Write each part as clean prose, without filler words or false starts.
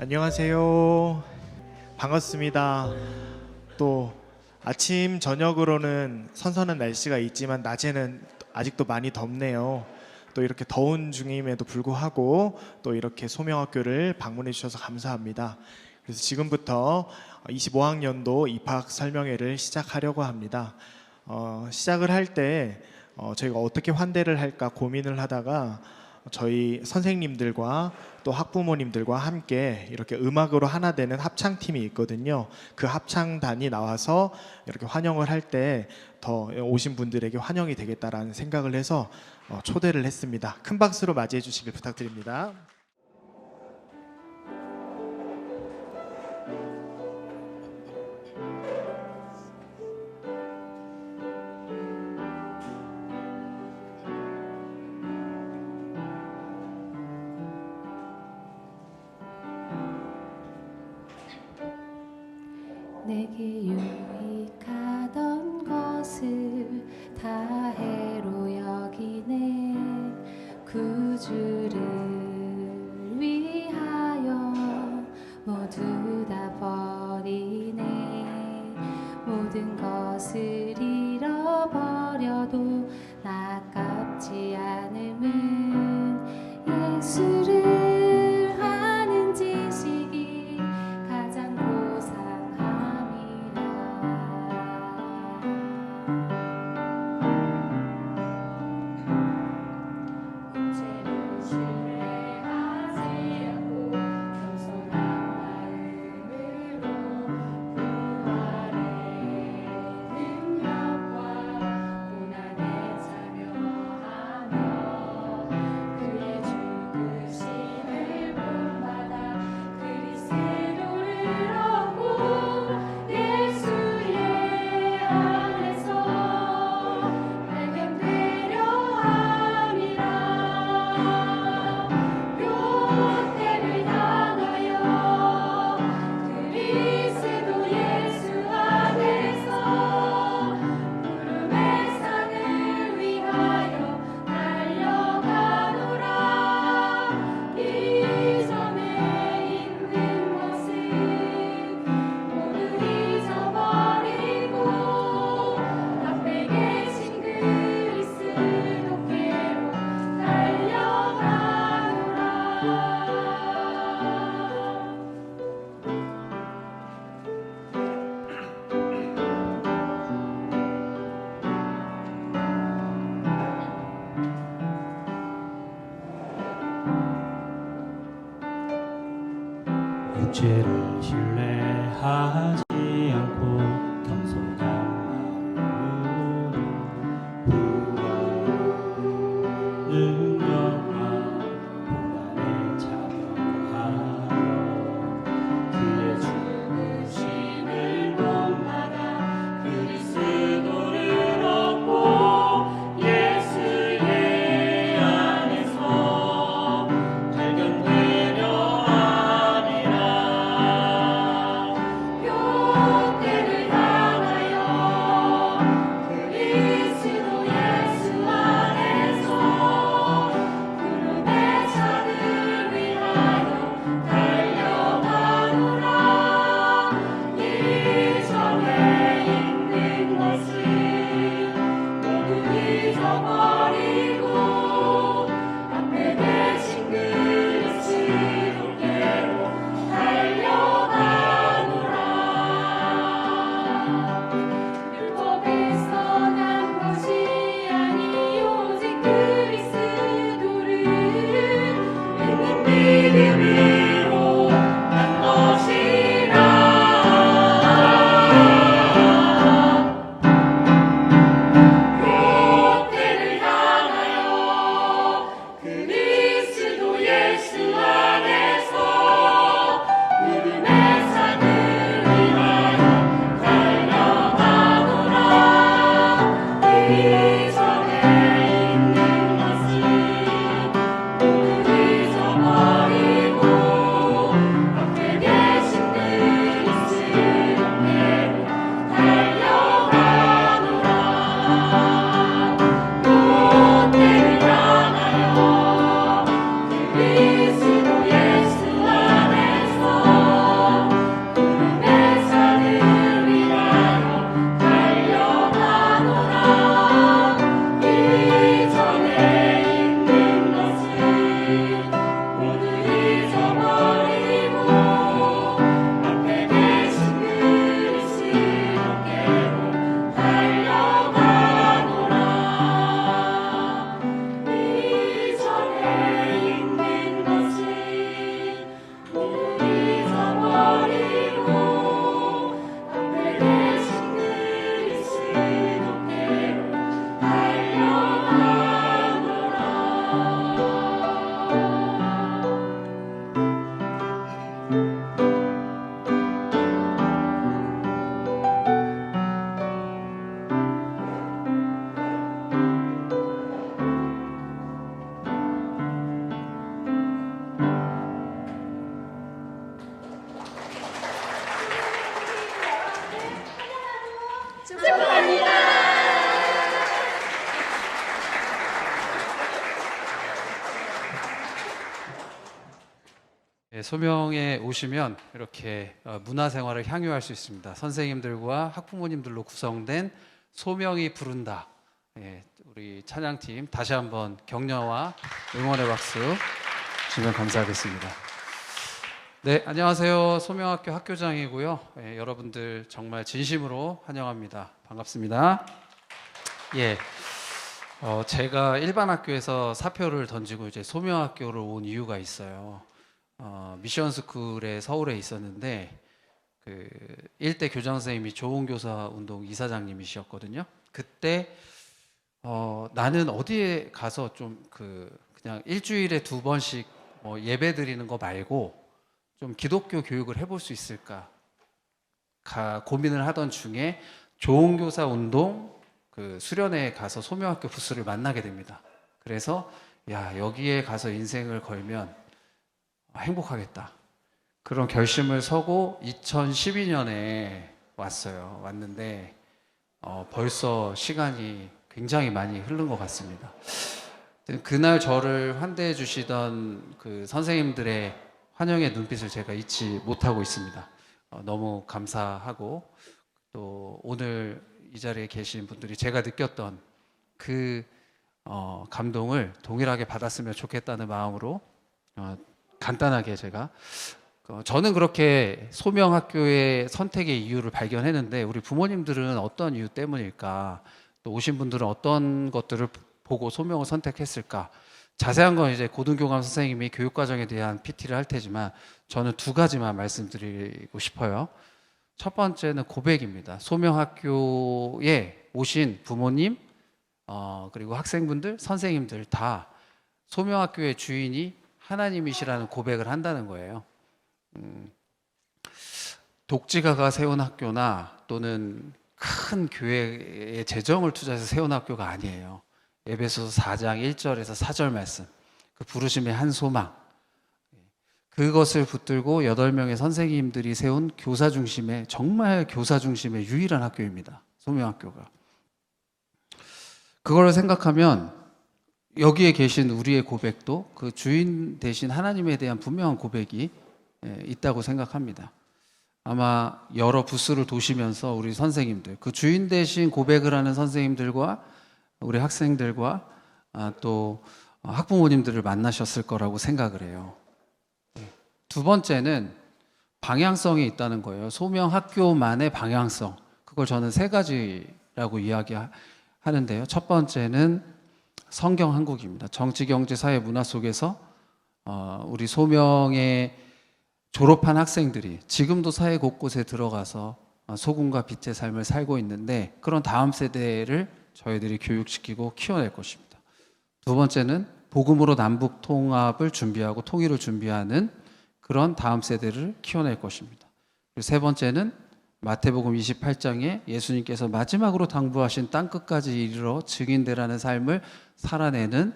안녕하세요. 반갑습니다. 또 아침 저녁으로는 선선한 날씨가 있지만 낮에는 아직도 많이 덥네요. 또 이렇게 더운 중임에도 불구하고 또 이렇게 소명학교를 방문해 주셔서 감사합니다. 그래서 지금부터 25학년도 입학 설명회를 시작하려고 합니다. 시작을 할 때 저희가 어떻게 환대를 할까 고민을 하다가 저희 선생님들과 또 학부모님들과 함께 이렇게 음악으로 하나 되는 합창팀이 있거든요. 그 합창단이 나와서 이렇게 환영을 할 때 더 오신 분들에게 환영이 되겠다라는 생각을 해서 초대를 했습니다. 큰 박수로 맞이해 주시길 부탁드립니다. 내게 유익하던 것을 다 해로 여기네. 구주를 위하여 모두 다 버리네. 모든 것을 잃어버려도 아깝지 않음은 예수를 아는 지식이 가장 육체를 신뢰하지 않고 겸손한 마음으로 능력과 고난에 참여하여 그의 죽으심을 본받아 그리스도를 얻고 예수의 안에서 발견되려 함이라. 예, 소명에 오시면 이렇게 문화생활을 향유할 수 있습니다. 선생님들과 학부모님들로 구성된 소명이 부른다. 예, 우리 찬양팀 다시 한번 격려와 응원의 박수 주시면 감사하겠습니다. 네, 안녕하세요. 소명학교 학교장이고요. 예, 여러분들 정말 진심으로 환영합니다. 반갑습니다. 예, 제가 일반 학교에서 사표를 던지고 이제 소명학교로 온 이유가 있어요. 미션스쿨에 서울에 있었는데 그 일대 교장 선생님이 좋은교사 운동 이사장님이셨거든요. 그때 나는 어디에 가서 좀 그냥 일주일에 2번씩 뭐 예배 드리는 거 말고 좀 기독교 교육을 해볼 수 있을까 고민을 하던 중에 좋은교사 운동 그 수련회에 가서 소명학교 부스를 만나게 됩니다. 그래서 야, 여기에 가서 인생을 걸면 행복하겠다. 그런 결심을 서고 2012년에 왔는데 벌써 시간이 굉장히 많이 흐른 것 같습니다. 그날 저를 환대해 주시던 그 선생님들의 환영의 눈빛을 제가 잊지 못하고 있습니다. 너무 감사하고 또 오늘 이 자리에 계신 분들이 제가 느꼈던 그 감동을 동일하게 받았으면 좋겠다는 마음으로 간단하게 제가 저는 그렇게 소명학교의 선택의 이유를 발견했는데 우리 부모님들은 어떤 이유 때문일까? 또 오신 분들은 어떤 것들을 보고 소명을 선택했을까? 자세한 건 이제 고등교감 선생님이 교육과정에 대한 PT를 할 테지만 저는 2가지만 말씀드리고 싶어요. 첫 번째는 고백입니다. 소명학교에 오신 부모님, 그리고 학생분들, 선생님들 다 소명학교의 주인이 하나님이시라는 고백을 한다는 거예요. 독지가가 세운 학교나 또는 큰 교회의 재정을 투자해서 세운 학교가 아니에요. 에베소서 4장 1절에서 4절 말씀, 그 부르심의 한 소망, 그것을 붙들고 8명의 선생님들이 세운 교사 중심의, 정말 교사 중심의 유일한 학교입니다. 소명학교가. 그걸 생각하면 여기에 계신 우리의 고백도 그 주인 대신 하나님에 대한 분명한 고백이 있다고 생각합니다. 아마 여러 부스를 도시면서 우리 선생님들, 그 주인 대신 고백을 하는 선생님들과 우리 학생들과 또 학부모님들을 만나셨을 거라고 생각을 해요. 2번째는 방향성이 있다는 거예요. 소명학교만의 방향성. 그걸 저는 3가지라고 이야기하는데요. 첫 번째는 성경 한국입니다. 정치, 경제, 사회, 문화 속에서 우리 소명의 졸업한 학생들이 지금도 사회 곳곳에 들어가서 소금과 빛의 삶을 살고 있는데 그런 다음 세대를 저희들이 교육시키고 키워낼 것입니다. 2번째는 복음으로 남북 통합을 준비하고 통일을 준비하는 그런 다음 세대를 키워낼 것입니다. 그리고 3번째는 마태복음 28장에 예수님께서 마지막으로 당부하신 땅끝까지 이르러 증인되라는 삶을 살아내는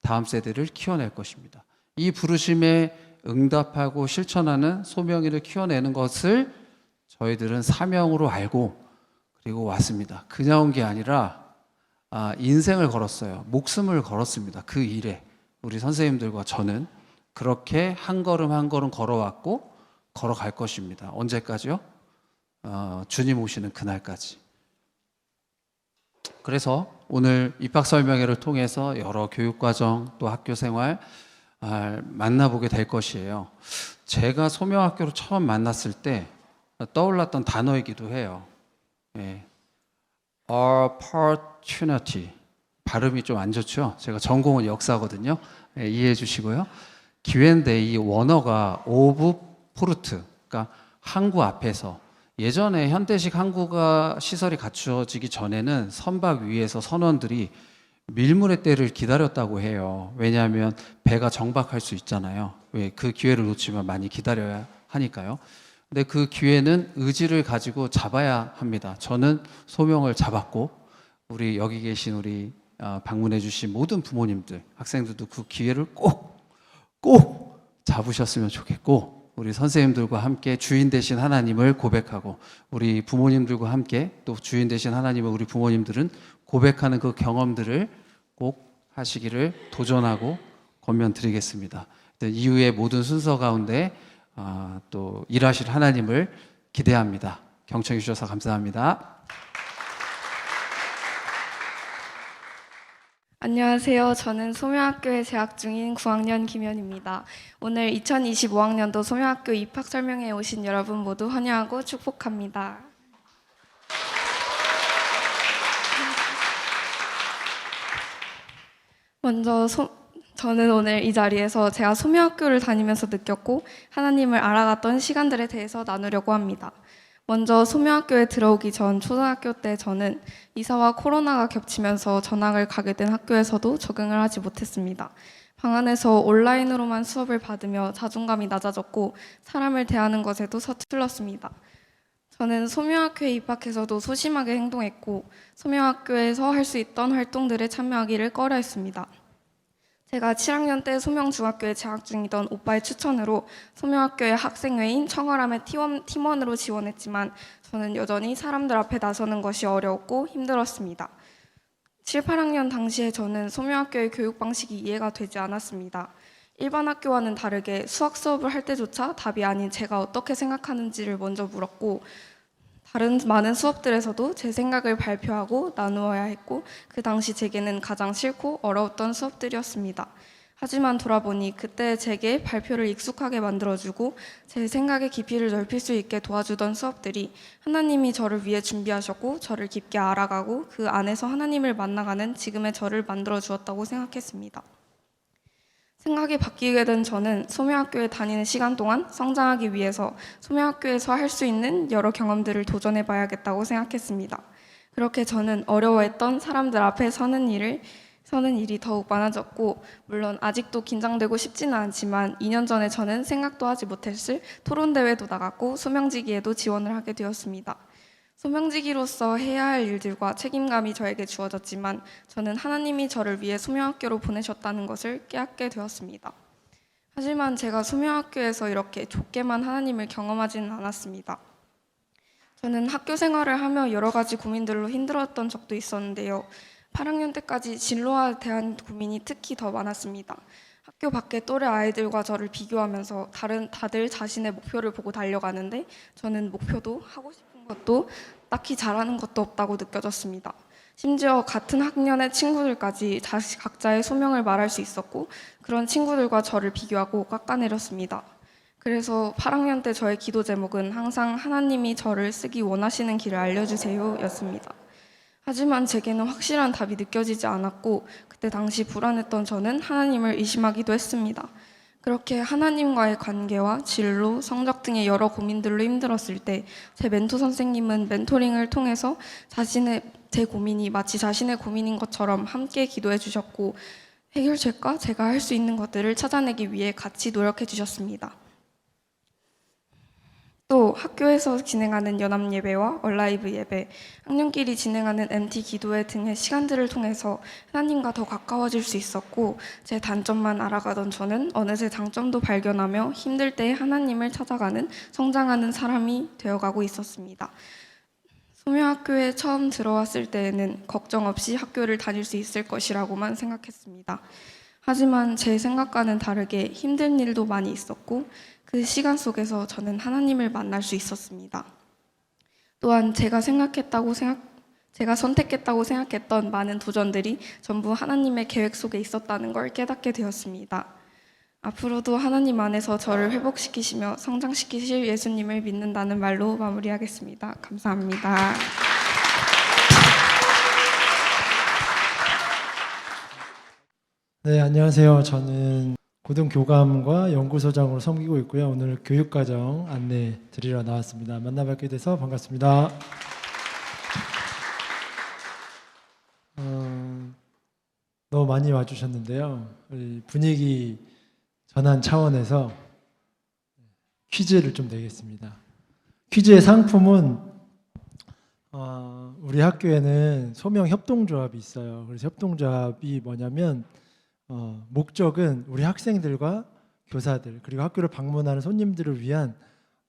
다음 세대를 키워낼 것입니다. 이 부르심에 응답하고 실천하는 소명이를 키워내는 것을 저희들은 사명으로 알고 그리고 왔습니다. 그냥 온 게 아니라 인생을 걸었어요. 목숨을 걸었습니다. 그 일에 우리 선생님들과 저는 그렇게 한 걸음 한 걸음 걸어왔고 걸어갈 것입니다. 언제까지요? 주님 오시는 그날까지. 그래서 오늘 입학설명회를 통해서 여러 교육과정 또 학교생활 만나보게 될 것이에요. 제가 소명학교를 처음 만났을 때 떠올랐던 단어이기도 해요. opportunity. 발음이 좀 안 좋죠? 제가 전공은 역사거든요. 이해해 주시고요. 기회인데 이 원어가 오브 포르트, 그러니까 항구 앞에서 예전에 현대식 항구가 시설이 갖추어지기 전에는 선박 위에서 선원들이 밀물의 때를 기다렸다고 해요. 왜냐하면 배가 정박할 수 있잖아요. 왜? 그 기회를 놓치면 많이 기다려야 하니까요. 근데 그 기회는 의지를 가지고 잡아야 합니다. 저는 소명을 잡았고 우리 여기 계신 우리 방문해 주신 모든 부모님들, 학생들도 그 기회를 꼭 잡으셨으면 좋겠고 우리 선생님들과 함께 주인 되신 하나님을 고백하고 우리 부모님들과 함께 또 주인 되신 하나님을 우리 부모님들은 고백하는 그 경험들을 꼭 하시기를 도전하고 권면드리겠습니다. 이후의 모든 순서 가운데 또 일하실 하나님을 기대합니다. 경청해 주셔서 감사합니다. 안녕하세요. 저는 소명학교에 재학 중인 9학년 김현입니다. 오늘 2025학년도 소명학교 입학 설명회에 오신 여러분 모두 환영하고 축복합니다. 먼저 저는 오늘 이 자리에서 제가 소명학교를 다니면서 느꼈고 하나님을 알아갔던 시간들에 대해서 나누려고 합니다. 먼저 소명학교에 들어오기 전 초등학교 때 저는 이사와 코로나가 겹치면서 전학을 가게 된 학교에서도 적응을 하지 못했습니다. 방 안에서 온라인으로만 수업을 받으며 자존감이 낮아졌고 사람을 대하는 것에도 서툴렀습니다. 저는 소명학교에 입학해서도 소심하게 행동했고 소명학교에서 할 수 있던 활동들에 참여하기를 꺼려했습니다. 제가 7학년 때 소명중학교에 재학 중이던 오빠의 추천으로 소명학교의 학생회인 청어람의 팀원으로 지원했지만 저는 여전히 사람들 앞에 나서는 것이 어려웠고 힘들었습니다. 7, 8학년 당시에 저는 소명학교의 교육 방식이 이해가 되지 않았습니다. 일반 학교와는 다르게 수학 수업을 할 때조차 답이 아닌 제가 어떻게 생각하는지를 먼저 물었고 다른 많은 수업들에서도 제 생각을 발표하고 나누어야 했고 그 당시 제게는 가장 싫고 어려웠던 수업들이었습니다. 하지만 돌아보니 그때 제게 발표를 익숙하게 만들어주고 제 생각의 깊이를 넓힐 수 있게 도와주던 수업들이 하나님이 저를 위해 준비하셨고 저를 깊게 알아가고 그 안에서 하나님을 만나가는 지금의 저를 만들어 주었다고 생각했습니다. 생각이 바뀌게 된 저는 소명학교에 다니는 시간 동안 성장하기 위해서 소명학교에서 할 수 있는 여러 경험들을 도전해 봐야겠다고 생각했습니다. 그렇게 저는 어려워했던 사람들 앞에 서는 일이 더욱 많아졌고 물론 아직도 긴장되고 싶지는 않지만 2년 전에 저는 생각도 하지 못했을 토론대회도 나갔고 소명지기에도 지원을 하게 되었습니다. 소명지기로서 해야 할 일들과 책임감이 저에게 주어졌지만 저는 하나님이 저를 위해 소명학교로 보내셨다는 것을 깨닫게 되었습니다. 하지만 제가 소명학교에서 이렇게 좋게만 하나님을 경험하지는 않았습니다. 저는 학교 생활을 하며 여러 가지 고민들로 힘들었던 적도 있었는데요. 8학년 때까지 진로에 대한 고민이 특히 더 많았습니다. 학교 밖에 또래 아이들과 저를 비교하면서 다들 자신의 목표를 보고 달려가는데 저는 목표도 하고 싶은 것도 딱히 잘하는 것도 없다고 느껴졌습니다. 심지어 같은 학년의 친구들까지 각자의 소명을 말할 수 있었고 그런 친구들과 저를 비교하고 깎아내렸습니다. 그래서 8학년 때 저의 기도 제목은 항상 하나님이 저를 쓰기 원하시는 길을 알려주세요 였습니다. 하지만 제게는 확실한 답이 느껴지지 않았고 그때 당시 불안했던 저는 하나님을 의심하기도 했습니다. 그렇게 하나님과의 관계와 진로, 성적 등의 여러 고민들로 힘들었을 때 제 멘토 선생님은 멘토링을 통해서 제 고민이 마치 자신의 고민인 것처럼 함께 기도해 주셨고 해결책과 제가 할 수 있는 것들을 찾아내기 위해 같이 노력해 주셨습니다. 또 학교에서 진행하는 연합예배와 얼라이브 예배, 학년끼리 진행하는 MT 기도회 등의 시간들을 통해서 하나님과 더 가까워질 수 있었고 제 단점만 알아가던 저는 어느새 장점도 발견하며 힘들 때 하나님을 찾아가는 성장하는 사람이 되어가고 있었습니다. 소명학교에 처음 들어왔을 때에는 걱정 없이 학교를 다닐 수 있을 것이라고만 생각했습니다. 하지만 제 생각과는 다르게 힘든 일도 많이 있었고 그 시간 속에서 저는 하나님을 만날 수 있었습니다. 또한 제가 선택했다고 생각했던 많은 도전들이 전부 하나님의 계획 속에 있었다는 걸 깨닫게 되었습니다. 앞으로도 하나님 안에서 저를 회복시키시며 성장시키실 예수님을 믿는다는 말로 마무리하겠습니다. 감사합니다. 네, 안녕하세요. 저는 고등교감과 연구소장으로 섬기고 있고요. 오늘 교육과정 안내 드리러 나왔습니다. 만나뵙게 돼서 반갑습니다. 너무 많이 와주셨는데요. 우리 분위기 전환 차원에서 퀴즈를 좀 내겠습니다. 퀴즈의 상품은 우리 학교에는 소명 협동조합이 있어요. 그래서 협동조합이 뭐냐면 목적은 우리 학생들과 교사들 그리고 학교를 방문하는 손님들을 위한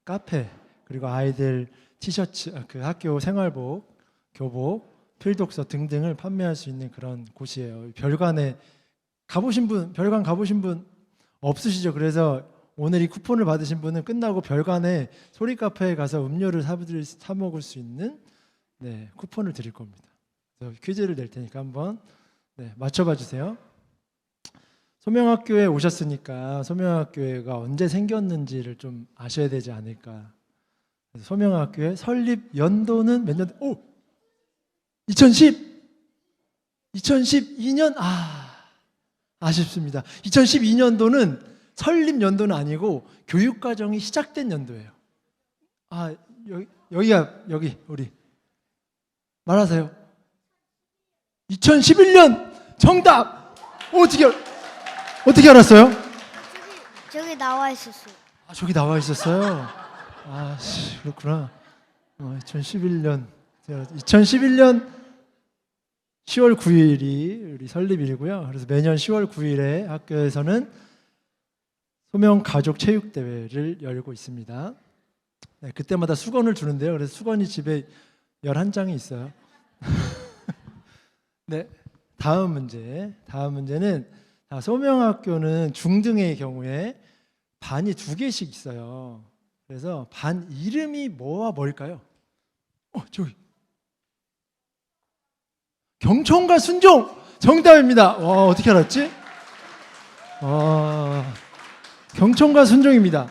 카페 그리고 아이들 티셔츠, 그 학교 생활복, 교복, 필독서 등등을 판매할 수 있는 그런 곳이에요. 별관 가보신 분 없으시죠? 그래서 오늘 이 쿠폰을 받으신 분은 끝나고 별관에 소리 카페에 가서 음료를 사 먹을 수 있는 네, 쿠폰을 드릴 겁니다. 그래서 퀴즈를 낼 테니까 한번 네, 맞춰봐 주세요. 소명학교에 오셨으니까 소명학교가 언제 생겼는지를 좀 아셔야 되지 않을까. 그래서 소명학교의 설립 연도는 몇 년? 오! 2012년? 아쉽습니다. 2012년도는 설립 연도는 아니고 교육과정이 시작된 연도예요. 여기 우리 말하세요. 2011년 정답. 어떻게 알았어요? 저기 나와 있었어요. 저기 나와 있었어요. 그렇구나. 2011년 10월 9일이 우리 설립일이고요. 그래서 매년 10월 9일에 학교에서는 소명 가족 체육 대회를 열고 있습니다. 네, 그때마다 수건을 주는데요. 그래서 수건이 집에 11장이 있어요. 네, 다음 문제는 소명학교는 중등의 경우에 반이 2개씩 있어요. 그래서 반 이름이 뭐와 뭘까요? 저기 경청과 순종 정답입니다. 와, 어떻게 알았지? 경청과 순종입니다.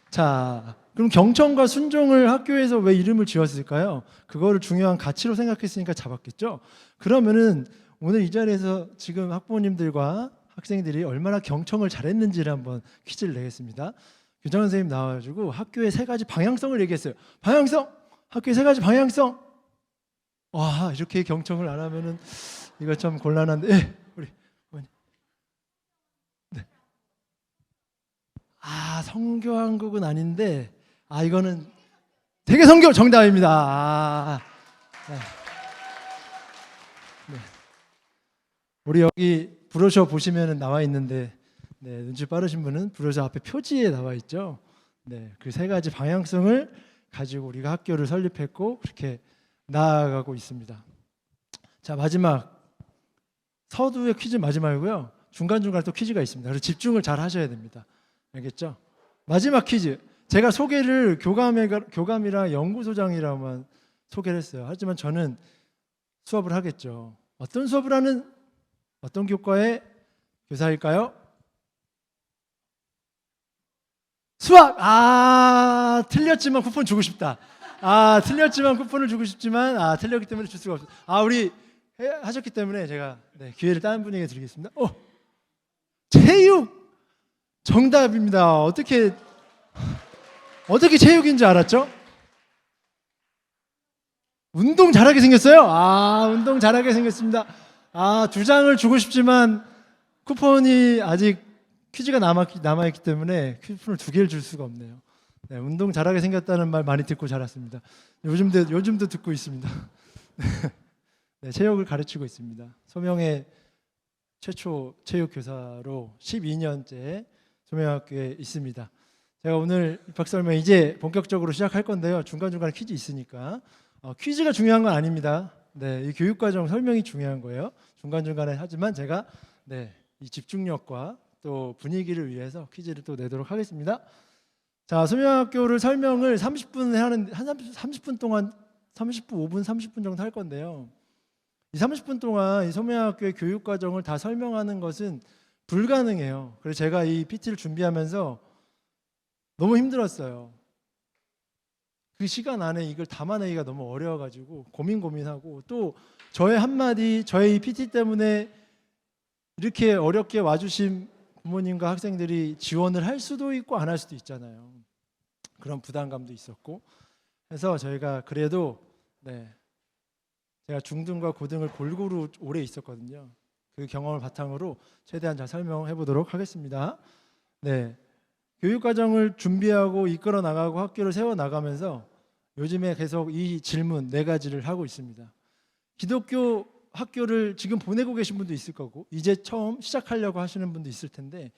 자, 그럼 경청과 순종을 학교에서 왜 이름을 지었을까요? 그거를 중요한 가치로 생각했으니까 잡았겠죠? 그러면은 오늘 이 자리에서 지금 학부모님들과 학생들이 얼마나 경청을 잘했는지를 한번 퀴즈를 내겠습니다. 교장 선생님 나와가지고 학교의 3가지 방향성을 얘기했어요. 방향성! 학교의 3가지 방향성! 와, 이렇게 경청을 안 하면은 이거 좀 곤란한데, 우리 어머니. 네. 성교한국은 아닌데, 이거는 되게 성교 정답입니다. 네. 네. 우리 여기 브로셔 보시면 나와 있는데, 네, 눈치 빠르신 분은 브로셔 앞에 표지에 나와 있죠. 네, 그 3가지 방향성을 가지고 우리가 학교를 설립했고 그렇게 나아가고 있습니다. 자, 마지막 서두의 퀴즈 마지막이고요. 중간중간 또 퀴즈가 있습니다. 그래서 집중을 잘 하셔야 됩니다. 알겠죠? 마지막 퀴즈. 제가 소개를 교감이랑 연구소장이라고만 소개를 했어요. 하지만 저는 수업을 하겠죠. 어떤 수업을 하는 어떤 교과의 교사일까요? 수학! 틀렸지만 쿠폰 주고 싶다. 틀렸지만 쿠폰을 주고 싶지만 틀렸기 때문에 줄 수가 없어요. 우리 하셨기 때문에 제가 기회를 다른 분에게 드리겠습니다. 체육! 정답입니다. 어떻게 체육인지 알았죠? 운동 잘하게 생겼어요? 운동 잘하게 생겼습니다. 2장을 주고 싶지만 쿠폰이 아직 퀴즈가 남아있기 때문에 쿠폰을 2개를 줄 수가 없네요. 네, 운동 잘하게 생겼다는 말 많이 듣고 자랐습니다. 요즘도 듣고 있습니다. 네, 체육을 가르치고 있습니다. 소명의 최초 체육 교사로 12년째 소명학교에 있습니다. 제가 오늘 입학 설명 이제 본격적으로 시작할 건데요. 중간중간에 퀴즈 있으니까 퀴즈가 중요한 건 아닙니다. 네, 이 교육과정 설명이 중요한 거예요. 중간중간에 하지만 제가 이 집중력과 또 분위기를 위해서 퀴즈를 또 내도록 하겠습니다. 자, 소명학교를 설명을 30분 하는 한 30분 동안 5분, 30분 정도 할 건데요. 이 30분 동안 이 소명학교의 교육 과정을 다 설명하는 것은 불가능해요. 그래서 제가 이 PT를 준비하면서 너무 힘들었어요. 그 시간 안에 이걸 담아내기가 너무 어려워가지고 고민하고 또 저의 한마디, 저의 이 PT 때문에 이렇게 어렵게 와주신 부모님과 학생들이 지원을 할 수도 있고 안 할 수도 있잖아요. 그런 부담감도 있었고 그래서 저희가 그래도 제가 중등과 고등을 골고루 오래 있었거든요. 그 경험을 바탕으로 최대한 잘 설명해 보도록 하겠습니다. 교육과정을 준비하고 이끌어 나가고 학교를 세워 나가면서 요즘에 계속 이 질문 4가지를 하고 있습니다. 기독교 학교를 지금 보내고 계신 분도 있을 거고 이제 처음 시작하려고 하시는 분도 있을 텐데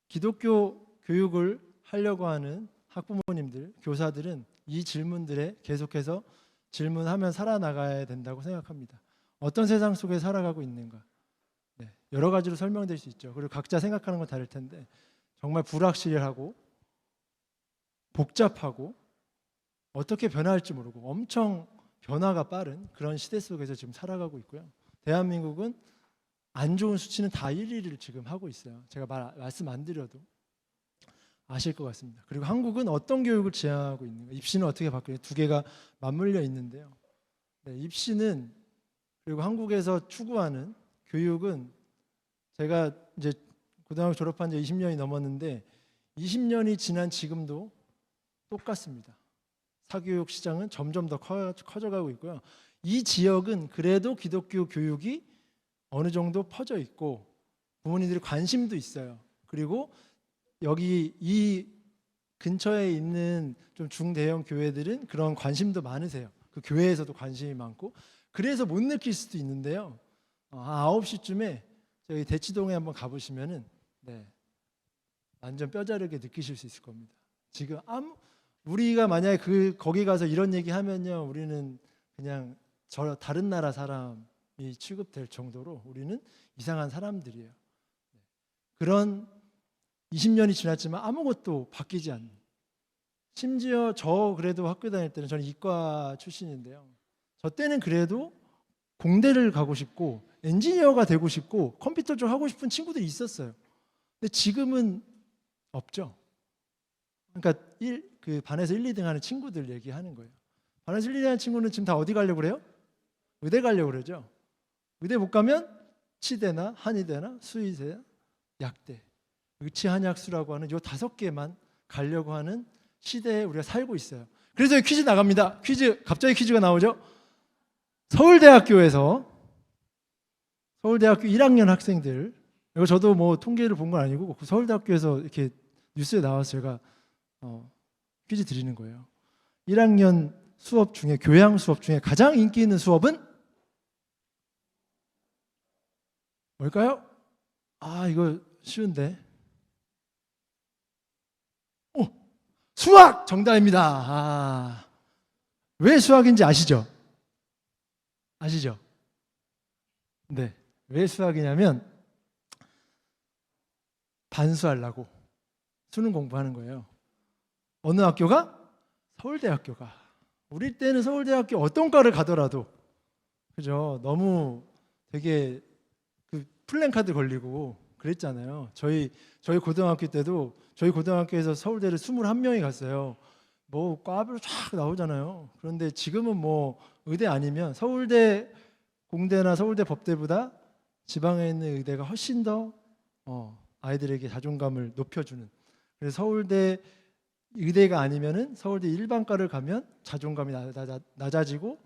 기독교 교육을 하려고 하는 학부모님들, 교사들은 이 질문들에 계속해서 질문하면 살아나가야 된다고 생각합니다. 어떤 세상 속에 살아가고 있는가? 여러 가지로 설명될 수 있죠. 그리고 각자 생각하는 건 다를 텐데 정말 불확실하고 복잡하고 어떻게 변화할지 모르고 엄청 변화가 빠른 그런 시대 속에서 지금 살아가고 있고요. 대한민국은 안 좋은 수치는 다 1위를 지금 하고 있어요. 제가 말씀 안 드려도 아실 것 같습니다. 그리고 한국은 어떤 교육을 지향하고 있는가? 입시는 어떻게 바뀌어요? 두 개가 맞물려 있는데요. 네, 입시는 그리고 한국에서 추구하는 교육은 제가 이제 고등학교 졸업한 지 20년이 넘었는데 20년이 지난 지금도 똑같습니다. 사교육 시장은 점점 더 커져가고 있고요. 이 지역은 그래도 기독교 교육이 어느 정도 퍼져 있고 부모님들이 관심도 있어요. 그리고 여기 이 근처에 있는 좀 중대형 교회들은 그런 관심도 많으세요. 그 교회에서도 관심이 많고 그래서 못 느낄 수도 있는데요. 9시쯤에 저희 대치동에 한번 가보시면은 네, 완전 뼈저리게 느끼실 수 있을 겁니다. 지금 우리가 만약에 거기 가서 이런 얘기 하면요, 우리는 그냥 다른 나라 사람이 취급될 정도로 우리는 이상한 사람들이에요. 그런 20년이 지났지만 아무것도 바뀌지 않는. 심지어 저 그래도 학교 다닐 때는 저는 이과 출신인데요. 저 때는 그래도 공대를 가고 싶고 엔지니어가 되고 싶고 컴퓨터 쪽 하고 싶은 친구들이 있었어요. 근데 지금은 없죠. 그러니까 그 반에서 1, 2등 하는 친구들 얘기하는 거예요. 반에서 1, 2등 하는 친구는 지금 다 어디 가려고 그래요? 의대 가려고 그러죠. 의대 못 가면 치대나 한의대나 수의대나 약대, 의치한약수라고 하는 요 5개만 가려고 하는 시대에 우리가 살고 있어요. 그래서 퀴즈 나갑니다. 갑자기 퀴즈가 나오죠. 서울대학교 1학년 학생들, 이거 저도 뭐 통계를 본 건 아니고 서울대학교에서 이렇게 뉴스에 나와서 제가 퀴즈 드리는 거예요. 1학년 수업 중에, 교양 수업 중에 가장 인기 있는 수업은 뭘까요? 이거 쉬운데. 수학 정답입니다. 왜 수학인지 아시죠? 아시죠? 네. 왜 수학이냐면 반수하려고 수능 공부하는 거예요. 어느 학교가? 서울대학교가. 우리 때는 서울대학교 어떤 과를 가더라도 그죠? 너무 되게 그 플랜카드 걸리고 그랬잖아요. 저희 고등학교 때도 저희 고등학교에서 서울대를 21명이 갔어요. 뭐 과별로 쫙 나오잖아요. 그런데 지금은 뭐 의대 아니면 서울대 공대나 서울대 법대보다 지방에 있는 의대가 훨씬 더 아이들에게 자존감을 높여주는. 그래서 서울대 의대가 아니면은 서울대 일반과를 가면 자존감이 낮아지고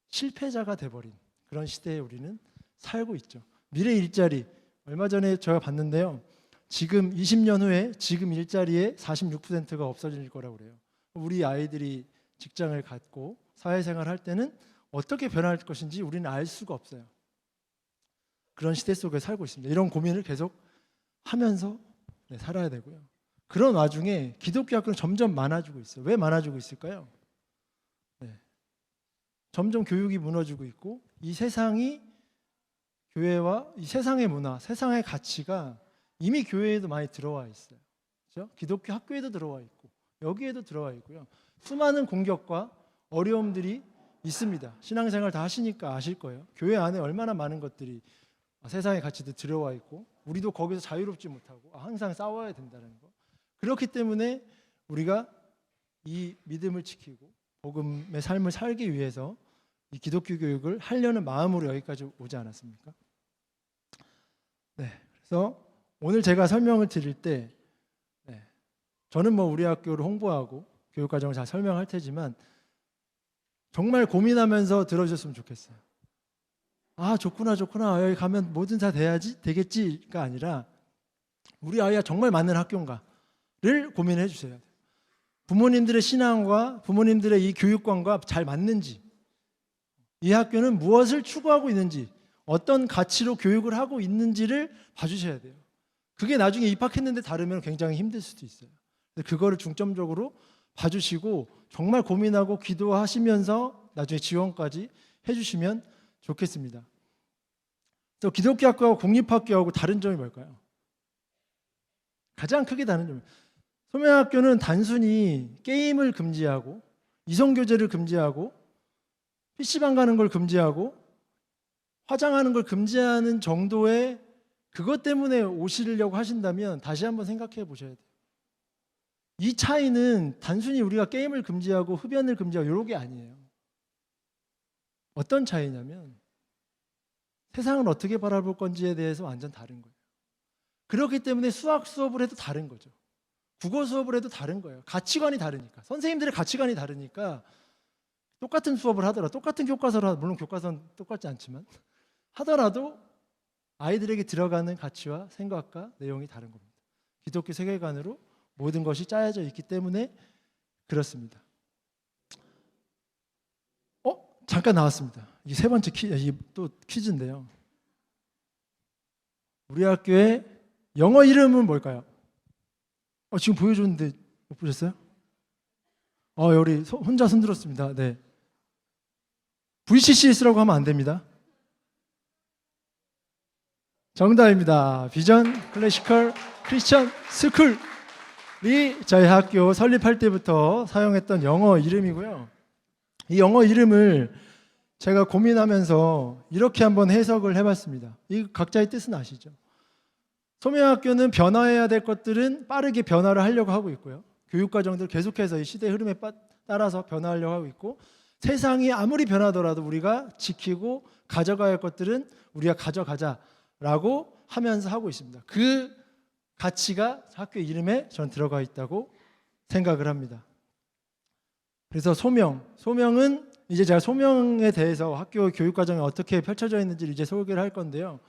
실패자가 돼버린 그런 시대에 우리는 살고 있죠. 미래 일자리 얼마 전에 제가 봤는데요. 지금 20년 후에 지금 일자리의 46%가 없어질 거라고 그래요. 우리 아이들이 직장을 갖고 사회생활 할 때는 어떻게 변할 것인지 우리는 알 수가 없어요. 그런 시대 속에 살고 있습니다. 이런 고민을 계속 하면서 살아야 되고요. 그런 와중에 기독교 학교는 점점 많아지고 있어요. 왜 많아지고 있을까요? 점점 교육이 무너지고 있고 이 세상이 교회와 이 세상의 문화, 세상의 가치가 이미 교회에도 많이 들어와 있어요. 그렇죠? 기독교 학교에도 들어와 있고 여기에도 들어와 있고요. 수많은 공격과 어려움들이 있습니다. 신앙생활 다 하시니까 아실 거예요. 교회 안에 얼마나 많은 것들이 세상의 가치도 들어와 있고 우리도 거기서 자유롭지 못하고 항상 싸워야 된다는 거. 그렇기 때문에 우리가 이 믿음을 지키고 복음의 삶을 살기 위해서 이 기독교 교육을 하려는 마음으로 여기까지 오지 않았습니까? 네, 그래서 오늘 제가 설명을 드릴 때 저는 뭐 우리 학교를 홍보하고 교육과정을 잘 설명할 테지만 정말 고민하면서 들어주셨으면 좋겠어요. 좋구나 여기 가면 뭐든 다 되겠지가 아니라 우리 아이가 정말 맞는 학교인가를 고민해 주셔야 돼요. 부모님들의 신앙과 부모님들의 이 교육관과 잘 맞는지, 이 학교는 무엇을 추구하고 있는지, 어떤 가치로 교육을 하고 있는지를 봐주셔야 돼요. 그게 나중에 입학했는데 다르면 굉장히 힘들 수도 있어요. 그거를 중점적으로 봐주시고 정말 고민하고 기도하시면서 나중에 지원까지 해주시면 좋겠습니다. 또 기독교 학교하고 공립학교하고 다른 점이 뭘까요? 가장 크게 다른 점. 소명학교는 단순히 게임을 금지하고 이성교제를 금지하고 PC방 가는 걸 금지하고 화장하는 걸 금지하는 정도의 그것 때문에 오시려고 하신다면 다시 한번 생각해 보셔야 돼요. 이 차이는 단순히 우리가 게임을 금지하고 흡연을 금지하고 이런 게 아니에요. 어떤 차이냐면 세상을 어떻게 바라볼 건지에 대해서 완전 다른 거예요. 그렇기 때문에 수학 수업을 해도 다른 거죠. 국어 수업을 해도 다른 거예요. 가치관이 다르니까. 선생님들의 가치관이 다르니까 똑같은 수업을 하더라도 똑같은 교과서를 하더라도 물론 교과서는 똑같지 않지만 하더라도 아이들에게 들어가는 가치와 생각과 내용이 다른 겁니다. 기독교 세계관으로 모든 것이 짜여져 있기 때문에 그렇습니다. 잠깐 나왔습니다. 이게 세 번째 또 퀴즈인데요. 우리 학교의 영어 이름은 뭘까요? 지금 보여줬는데 못 보셨어요? 우리 혼자 손들었습니다. 네. VCCS라고 하면 안 됩니다. 정답입니다. 비전 클래시컬 크리스천 스쿨이 저희 학교 설립할 때부터 사용했던 영어 이름이고요. 이 영어 이름을 제가 고민하면서 이렇게 한번 해석을 해봤습니다. 이 각자의 뜻은 아시죠? 소명학교는 변화해야 될 것들은 빠르게 변화를 하려고 하고 있고요. 교육과정들 계속해서 이 시대의 흐름에 따라서 변화하려고 하고 있고, 세상이 아무리 변하더라도 우리가 지키고 가져가야 할 것들은 우리가 가져가자라고 하면서 하고 있습니다. 그 가치가 학교 이름에 전 들어가 있다고 생각을 합니다. 그래서 소명은 이제 제가 소명에 대해서 학교 교육과정이 어떻게 펼쳐져 있는지를 이제 소개를 할 건데요.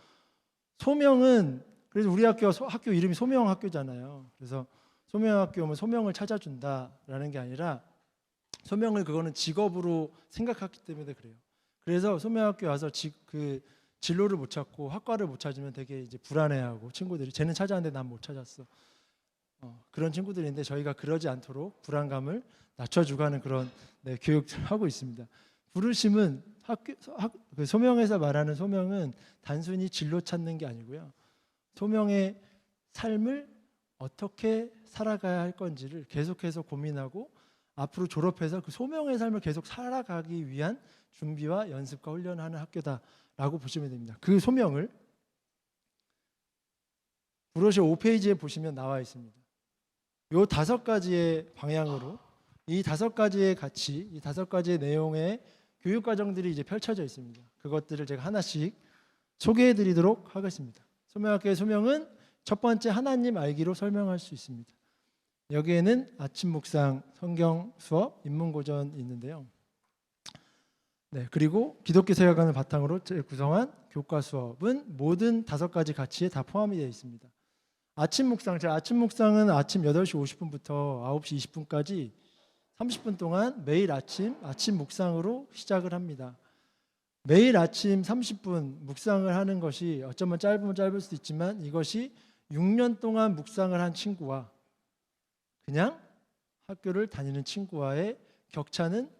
소명은 그래서 우리 학교 이름이 소명학교잖아요. 그래서 소명학교면 소명을 찾아준다라는 게 아니라 소명을 그거는 직업으로 생각했기 때문에 그래요. 그래서 소명학교 와서 그 진로를 못 찾고 학과를 못 찾으면 되게 이제 불안해하고 친구들이 쟤는 찾았는데 난 못 찾았어. 그런 친구들인데 저희가 그러지 않도록 불안감을 낮춰주고 하는 그런 교육을 하고 있습니다. 부르심은 그 소명에서 말하는 소명은 단순히 진로 찾는 게 아니고요. 소명의 삶을 어떻게 살아가야 할 건지를 계속해서 고민하고 앞으로 졸업해서 그 소명의 삶을 계속 살아가기 위한 준비와 연습과 훈련하는 학교다라고 보시면 됩니다. 그 소명을 브로셔 5페이지에 보시면 나와 있습니다. 이 5가지의 방향으로 이 5가지의 가치, 이 5가지의 내용의 교육과정들이 이제 펼쳐져 있습니다. 그것들을 제가 하나씩 소개해 드리도록 하겠습니다. 소명학교의 소명은 첫 번째 하나님 알기로 설명할 수 있습니다. 여기에는 아침 묵상, 성경 수업, 인문고전이 있는데요. 그리고 기독교 세계관을 바탕으로 구성한 교과 수업은 모든 5가지 가치에 다 포함이 되어 있습니다. 아침 묵상은 아침 8시 50분부터 9시 20분까지 30분 동안 매일 아침 묵상으로 시작을 합니다. 매일 아침 30분 묵상을 하는 것이 어쩌면 짧으면 짧을 수도 있지만 이것이 6년 동안 묵상을 한 친구와 그냥 학교를 다니는 친구와의 격차는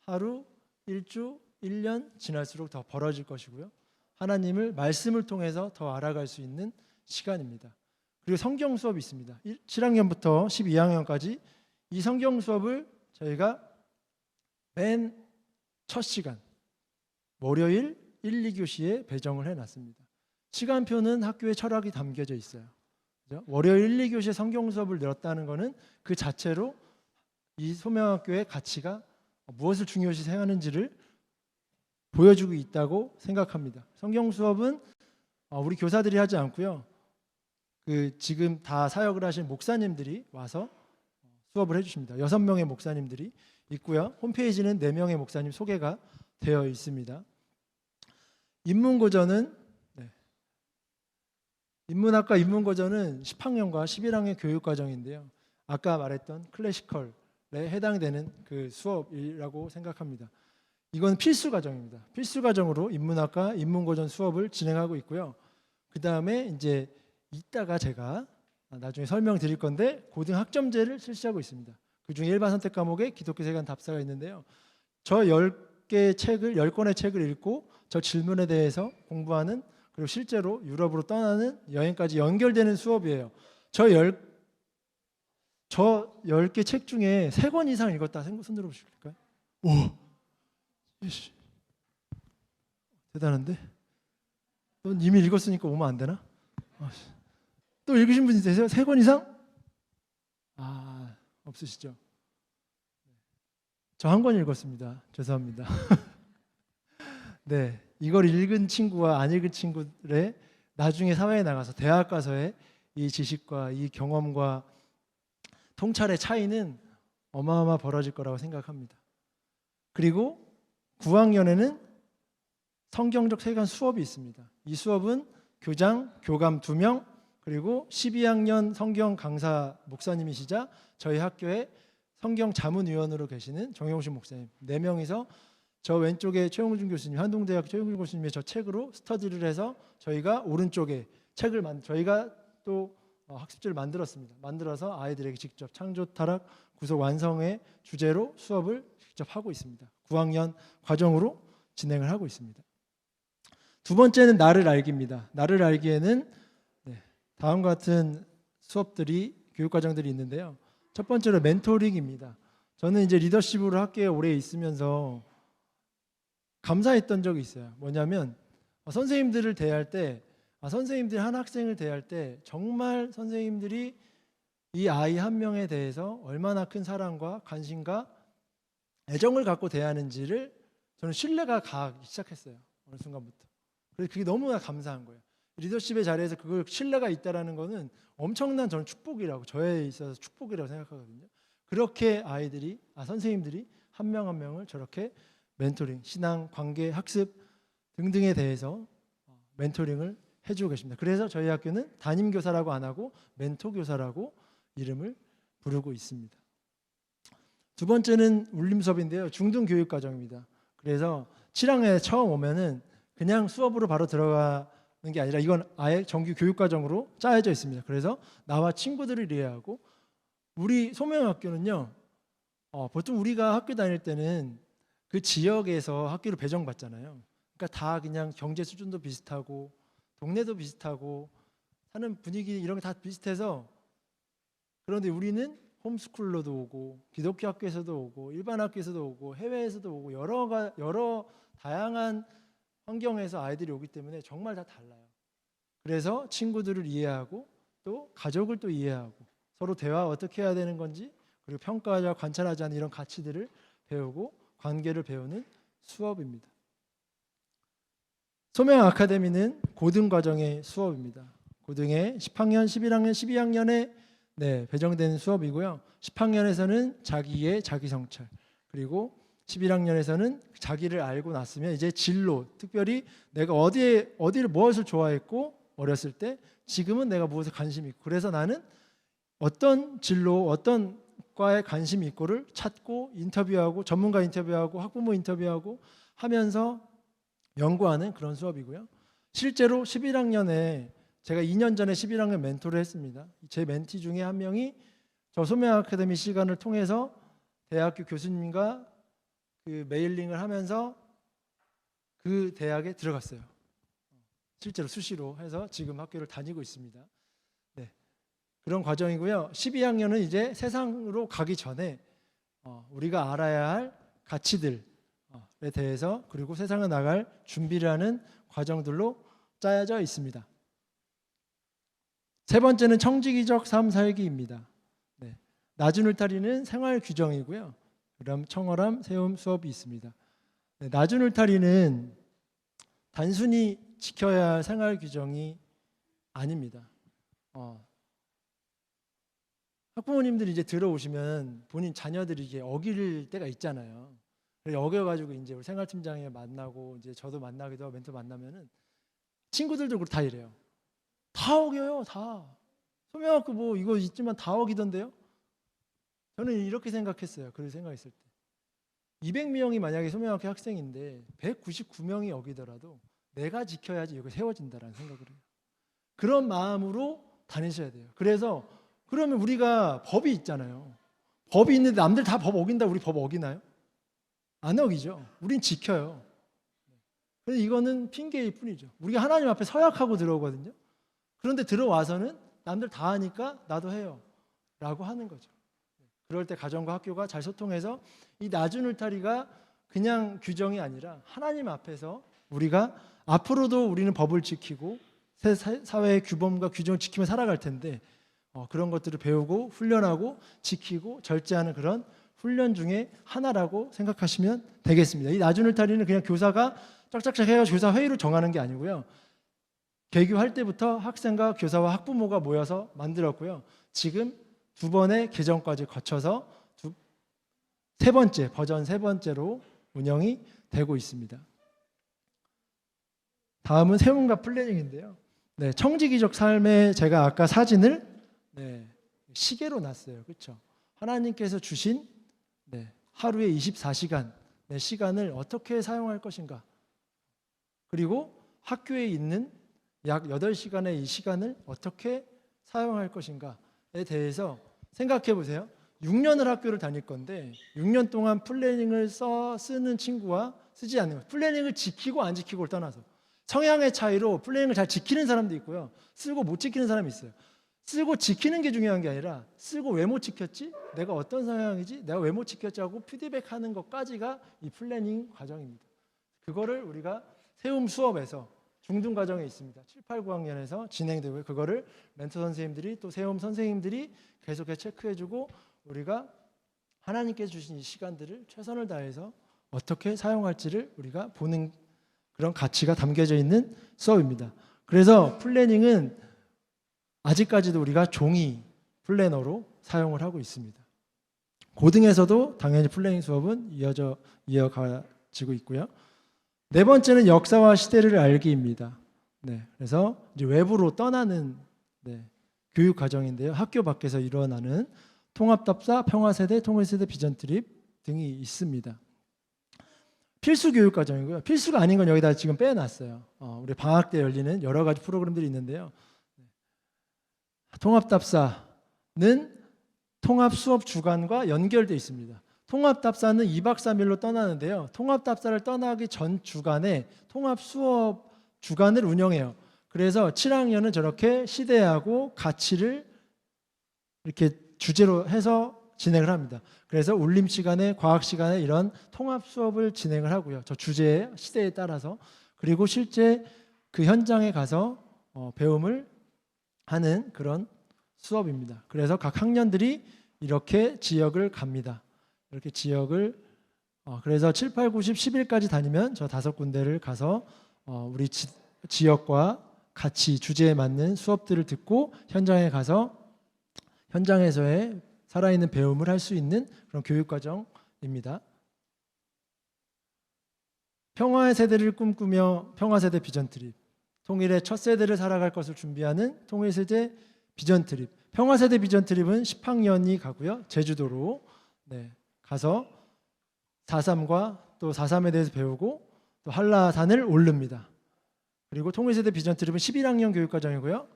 하루, 일주, 1년 지날수록 더 벌어질 것이고요. 하나님을 말씀을 통해서 더 알아갈 수 있는 시간입니다. 그리고 성경 수업이 있습니다. 7학년부터 12학년까지 이 성경 수업을 저희가 맨 첫 시간 월요일 1, 2교시에 배정을 해놨습니다. 시간표는 학교의 철학이 담겨져 있어요. 그죠? 월요일 1, 2교시에 성경 수업을 늘었다는 것은 그 자체로 이 소명학교의 가치가 무엇을 중요시 생각하는지를 보여주고 있다고 생각합니다. 성경 수업은 우리 교사들이 하지 않고요. 지금 다 사역을 하신 목사님들이 와서 수업을 해주십니다. 6명의 목사님들이 있고요. 홈페이지는 4명의 목사님 소개가 되어 있습니다. 인문고전은 인문학과 인문고전은 10학년과 11학년 교육과정인데요. 아까 말했던 클래시컬에 해당되는 그 수업이라고 생각합니다. 이건 필수 과정입니다. 필수 과정으로 인문학과 인문고전 수업을 진행하고 있고요. 그 다음에 이제 이따가 제가 나중에 설명드릴 건데 고등학점제를 실시하고 있습니다. 그중에 일반 선택 과목에 기독교 세계관 답사가 있는데요. 저 10권의 책을 읽고 저 질문에 대해서 공부하는, 그리고 실제로 유럽으로 떠나는 여행까지 연결되는 수업이에요. 저 저 10개 책 중에 3권 이상 읽었다 손 들어보실까요? 오, 이씨. 대단한데? 넌 이미 읽었으니까 오면 안 되나? 또 읽으신 분 있으세요? 3권 이상? 아, 없으시죠? 저 한 권 읽었습니다. 죄송합니다. 네, 이걸 읽은 친구와 안 읽은 친구들의 나중에 사회에 나가서 대학 가서의 이 지식과 이 경험과 통찰의 차이는 어마어마 벌어질 거라고 생각합니다. 그리고 9학년에는 성경적 세관 수업이 있습니다. 이 수업은 교장, 교감 2명, 그리고 12학년 성경 강사 목사님이시자 저희 학교의 성경 자문위원으로 계시는 정용신 목사님 4명이서 저 왼쪽에 최용준 교수님, 한동대학 최용준 교수님의 저 책으로 스터디를 해서 저희가 오른쪽에 책을 저희가 또 학습지를 만들었습니다. 만들어서 아이들에게 직접 창조 타락 구속 완성의 주제로 수업을 직접 하고 있습니다. 9학년 과정으로 진행을 하고 있습니다. 두 번째는 나를 알기입니다. 나를 알기에는 다음과 같은 수업들이 교육과정들이 있는데요. 첫 번째로 멘토링입니다. 저는 이제 리더십으로 학교에 오래 있으면서 감사했던 적이 있어요. 뭐냐면 선생님들을 대할 때 선생님들이 한 학생을 대할 때 정말 선생님들이 이 아이 한 명에 대해서 얼마나 큰 사랑과 관심과 애정을 갖고 대하는지를 저는 신뢰가 가기 시작했어요. 어느 순간부터. 그래서 그게 너무나 감사한 거예요. 리더십의 자리에서 그걸 신뢰가 있다라는 거는 엄청난 저는 축복이라고 저에 있어서 축복이라고 생각하거든요. 그렇게 아이들이 선생님들이 한 명 한 명을 저렇게 멘토링, 신앙, 관계, 학습 등등에 대해서 멘토링을 해주고 계십니다. 그래서 저희 학교는 담임교사라고 안 하고 멘토교사라고 이름을 부르고 있습니다. 두 번째는 울림 수업인데요. 중등교육과정입니다. 그래서 7학년에 처음 오면은 그냥 수업으로 바로 들어가는 게 아니라 이건 아예 정규 교육과정으로 짜여져 있습니다. 그래서 나와 친구들을 이해하고 우리 소명학교는요. 보통 우리가 학교 다닐 때는 그 지역에서 학교를 배정받잖아요. 그러니까 다 그냥 경제 수준도 비슷하고 동네도 비슷하고 사는 분위기 이런 게 다 비슷해서 그런데 우리는 홈스쿨로도 오고 기독교 학교에서도 오고 일반 학교에서도 오고 해외에서도 오고 여러 다양한 환경에서 아이들이 오기 때문에 정말 다 달라요. 그래서 친구들을 이해하고 또 가족을 또 이해하고 서로 대화 어떻게 해야 되는 건지 그리고 평가하자 관찰하자 하는 이런 가치들을 배우고 관계를 배우는 수업입니다. 소명 아카데미는 고등 과정의 수업입니다. 고등의 10학년, 11학년, 12학년에 배정되는 수업이고요. 10학년에서는 자기의 자기 성찰, 그리고 11학년에서는 자기를 알고 났으면 이제 진로, 특별히 내가 어디를 무엇을 좋아했고 어렸을 때 지금은 내가 무엇에 관심이 있고 그래서 나는 어떤 진로, 어떤 과에 관심이 있고를 찾고 인터뷰하고 전문가 인터뷰하고 학부모 인터뷰하고 하면서 연구하는 그런 수업이고요. 실제로 11학년에 제가 2년 전에 11학년 멘토를 했습니다. 제 멘티 중에 한 명이 저 소명 아카데미 시간을 통해서 대학교 교수님과 그 메일링을 하면서 그 대학에 들어갔어요. 실제로 수시로 해서 지금 학교를 다니고 있습니다. 그런 과정이고요. 12학년은 이제 세상으로 가기 전에 우리가 알아야 할 가치들에 대해서 그리고 세상에 나갈 준비를 하는 과정들로 짜여져 있습니다. 세 번째는 청지기적 삶 살기입니다. 낮은 울타리는 생활 규정이고요. 그다음 청어람, 세움 수업이 있습니다. 낮은 울타리는 단순히 지켜야 할 생활 규정이 아닙니다. 학부모님들이 이제 들어오시면 본인 자녀들이 이게 어길 때가 있잖아요. 어겨가지고 이제 우리 생활팀장에 만나고 이제 저도 만나기도 하고 멘토 만나면은 친구들도 그렇고 다 이래요. 다 어겨요, 다. 소명학교 뭐 이거 있지만 다 어기던데요? 저는 이렇게 생각했어요. 그런 생각했을 때 200명이 만약에 소명학교 학생인데 199명이 어기더라도 내가 지켜야지 여기 세워진다라는 생각을 해요. 그런 마음으로 다니셔야 돼요. 그래서 그러면 우리가 법이 있잖아요. 법이 있는데 남들 다 법 어긴다 우리 법 어기나요? 안 어기죠. 우린 지켜요. 그래서 이거는 핑계일 뿐이죠. 우리가 하나님 앞에 서약하고 들어오거든요. 그런데 들어와서는 남들 다 하니까 나도 해요 라고 하는 거죠. 그럴 때 가정과 학교가 잘 소통해서 이 나중 울타리가 그냥 규정이 아니라 하나님 앞에서 우리가 앞으로도 우리는 법을 지키고 사회의 규범과 규정을 지키며 살아갈 텐데 그런 것들을 배우고 훈련하고 지키고 절제하는 그런 훈련 중에 하나라고 생각하시면 되겠습니다. 이 나중 울타리는 그냥 교사가 짝짝짝 해가지고 교사 회의로 정하는 게 아니고요. 개교할 때부터 학생과 교사와 학부모가 모여서 만들었고요. 지금 2번의 개정까지 거쳐서 버전 세 번째로 운영이 되고 있습니다. 다음은 세움과 플래닝인데요. 네, 청지기적 삶의 제가 아까 사진을 시계로 놨어요. 그렇죠? 하나님께서 주신 하루에 24시간 시간을 어떻게 사용할 것인가? 그리고 학교에 있는 약 8시간의 이 시간을 어떻게 사용할 것인가에 대해서 생각해 보세요. 6년을 학교를 다닐 건데 6년 동안 플래닝을 쓰는 친구와 쓰지 않는 것. 플래닝을 지키고 안 지키고를 떠나서 성향의 차이로 플래닝을 잘 지키는 사람도 있고요. 쓰고 못 지키는 사람이 있어요. 쓰고 지키는 게 중요한 게 아니라 쓰고 왜 못 지켰지? 내가 어떤 성향이지? 내가 왜 못 지켰지? 하고 피드백하는 것까지가 이 플래닝 과정입니다. 그거를 우리가 세움 수업에서 중등 과정에 있습니다. 7, 8, 9학년에서 진행되고요. 그거를 멘토 선생님들이 또 세움 선생님들이 계속해 체크해주고 우리가 하나님께서 주신 이 시간들을 최선을 다해서 어떻게 사용할지를 우리가 보는 그런 가치가 담겨져 있는 수업입니다. 그래서 플래닝은 아직까지도 우리가 종이 플래너로 사용을 하고 있습니다. 고등에서도 당연히 플래닝 수업은 이어가지고 있고요. 네 번째는 역사와 시대를 알기입니다. 그래서 이제 외부로 떠나는 교육 과정인데요. 학교 밖에서 일어나는 통합답사, 평화세대, 통일세대 비전트립 등이 있습니다. 필수 교육 과정이고요. 필수가 아닌 건 여기다 지금 빼놨어요. 우리 방학 때 열리는 여러 가지 프로그램들이 있는데요. 통합답사는 통합 수업 주간과 연결되어 있습니다. 통합답사는 2박 3일로 떠나는데요. 통합답사를 떠나기 전 주간에 통합 수업 주간을 운영해요. 그래서 7학년은 저렇게 시대하고 가치를 이렇게 주제로 해서 진행을 합니다. 그래서 울림 시간에 과학 시간에 이런 통합 수업을 진행을 하고요. 저 주제의 시대에 따라서 그리고 실제 그 현장에 가서 배움을 하는 그런 수업입니다. 그래서 각 학년들이 이렇게 지역을 갑니다. 이렇게 지역을 그래서 7, 8, 9, 10, 11까지 다니면 저 5군데를 가서 우리 지역과 같이 주제에 맞는 수업들을 듣고 현장에 가서 현장에서의 살아있는 배움을 할 수 있는 그런 교육과정입니다. 평화의 세대를 꿈꾸며 평화세대 비전트립, 통일의 첫 세대를 살아갈 것을 준비하는 통일세대 비전트립. 평화세대 비전트립은 10학년이 가고요. 제주도로 가서 4.3과 또 4.3에 대해서 배우고 또 한라산을 오릅니다. 그리고 통일세대 비전트립은 11학년 교육과정이고요.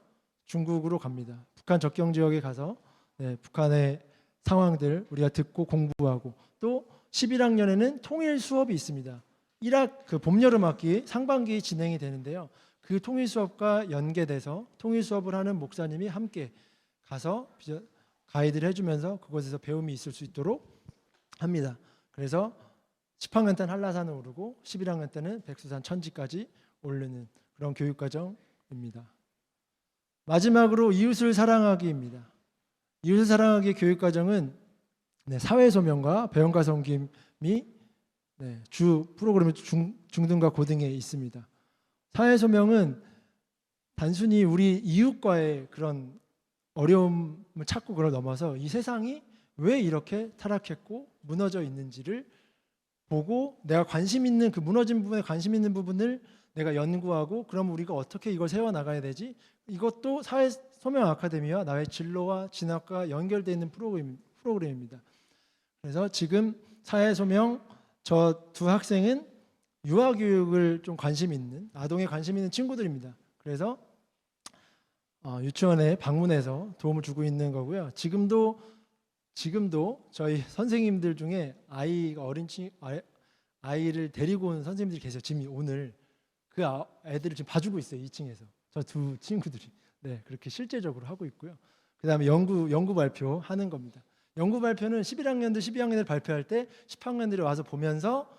중국으로 갑니다. 북한 접경 지역에 가서 북한의 상황들 우리가 듣고 공부하고 또 11학년에는 통일 수업이 있습니다. 1학 그 봄 여름 학기 상반기 진행이 되는데요. 그 통일 수업과 연계돼서 통일 수업을 하는 목사님이 함께 가서 가이드를 해주면서 그곳에서 배움이 있을 수 있도록 합니다. 그래서 10학년 때는 한라산을 오르고 11학년 때는 백두산 천지까지 오르는 그런 교육과정입니다. 마지막으로 이웃을 사랑하기입니다. 이웃을 사랑하기 교육과정은 사회소명과 배움과 섬김이 주 프로그램 중등과 고등에 있습니다. 사회소명은 단순히 우리 이웃과의 그런 어려움을 찾고 그걸 넘어서 이 세상이 왜 이렇게 타락했고 무너져 있는지를 보고 내가 관심 있는 그 무너진 부분에 관심 있는 부분을 내가 연구하고 그럼 우리가 어떻게 이걸 세워나가야 되지? 이것도 사회소명 아카데미와 나의 진로와 진학과 연결되어 있는 프로그램입니다. 그래서 지금 사회소명 저 두 학생은 유아교육을 좀 관심 있는 아동에 관심 있는 친구들입니다. 그래서 유치원에 방문해서 도움을 주고 있는 거고요. 지금도 저희 선생님들 중에 아이를 데리고 온 선생님들이 계세요. 지금 오늘 그 애들을 지금 봐주고 있어요. 2층에서 저 두 친구들이 그렇게 실제적으로 하고 있고요. 그 다음에 연구 발표 하는 겁니다. 연구 발표는 11학년들, 12학년들 발표할 때 10학년들이 와서 보면서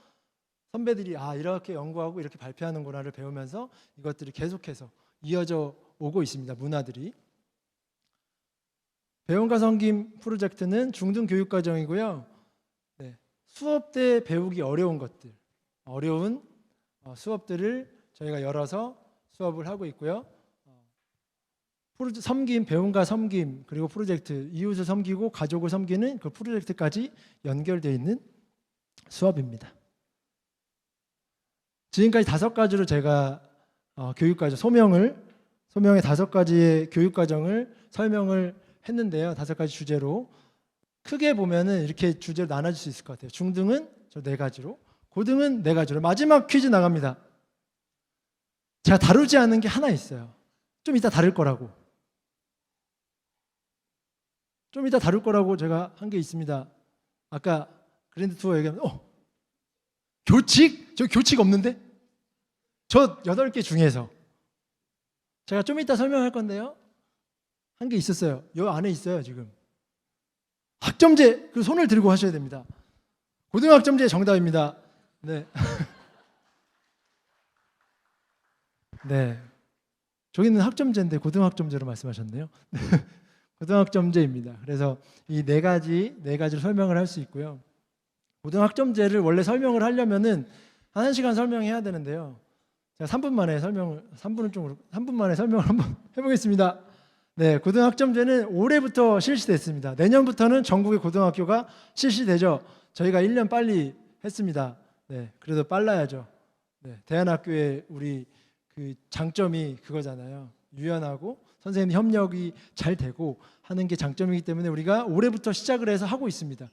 선배들이 이렇게 연구하고 이렇게 발표하는구나를 배우면서 이것들이 계속해서 이어져 오고 있습니다. 문화들이. 배움과 섬김 프로젝트는 중등 교육 과정이고요. 수업 때 배우기 어려운 것들, 어려운 수업들을 저희가 열어서 수업을 하고 있고요. 섬김, 배움과 섬김, 그리고 프로젝트, 이웃을 섬기고 가족을 섬기는 그 프로젝트까지 연결되어 있는 수업입니다. 지금까지 5가지로 제가 교육과정, 소명의 5가지의 교육과정을 설명을 했는데요. 5가지 주제로 크게 보면은 이렇게 주제로 나눠질 수 있을 것 같아요. 중등은 저 4가지로, 고등은 4가지로. 마지막 퀴즈 나갑니다. 제가 다루지 않은 게 하나 있어요. 좀 이따 다룰 거라고. 제가 한 게 있습니다. 아까 그랜드 투어 얘기하면 교칙? 저 교칙 없는데? 저 8개 중에서 제가 좀 이따 설명할 건데요. 한 게 있었어요. 요 안에 있어요, 지금. 학점제, 그 손을 들고 하셔야 됩니다. 고등학점제 정답입니다. 네. 네. 저기는 학점제인데 고등학점제로 말씀하셨네요. 고등학점제입니다. 그래서 이 4가지를 설명을 할 수 있고요. 고등학점제를 원래 설명을 하려면은 1시간 설명해야 되는데요. 제가 3분 만에 설명을 한번 해보겠습니다. 네, 고등학점제는 올해부터 실시됐습니다. 내년부터는 전국의 고등학교가 실시되죠. 저희가 1년 빨리 했습니다. 네, 그래도 빨라야죠. 네, 대안학교의 우리 그 장점이 그거잖아요. 유연하고 선생님 협력이 잘 되고 하는 게 장점이기 때문에 우리가 올해부터 시작을 해서 하고 있습니다.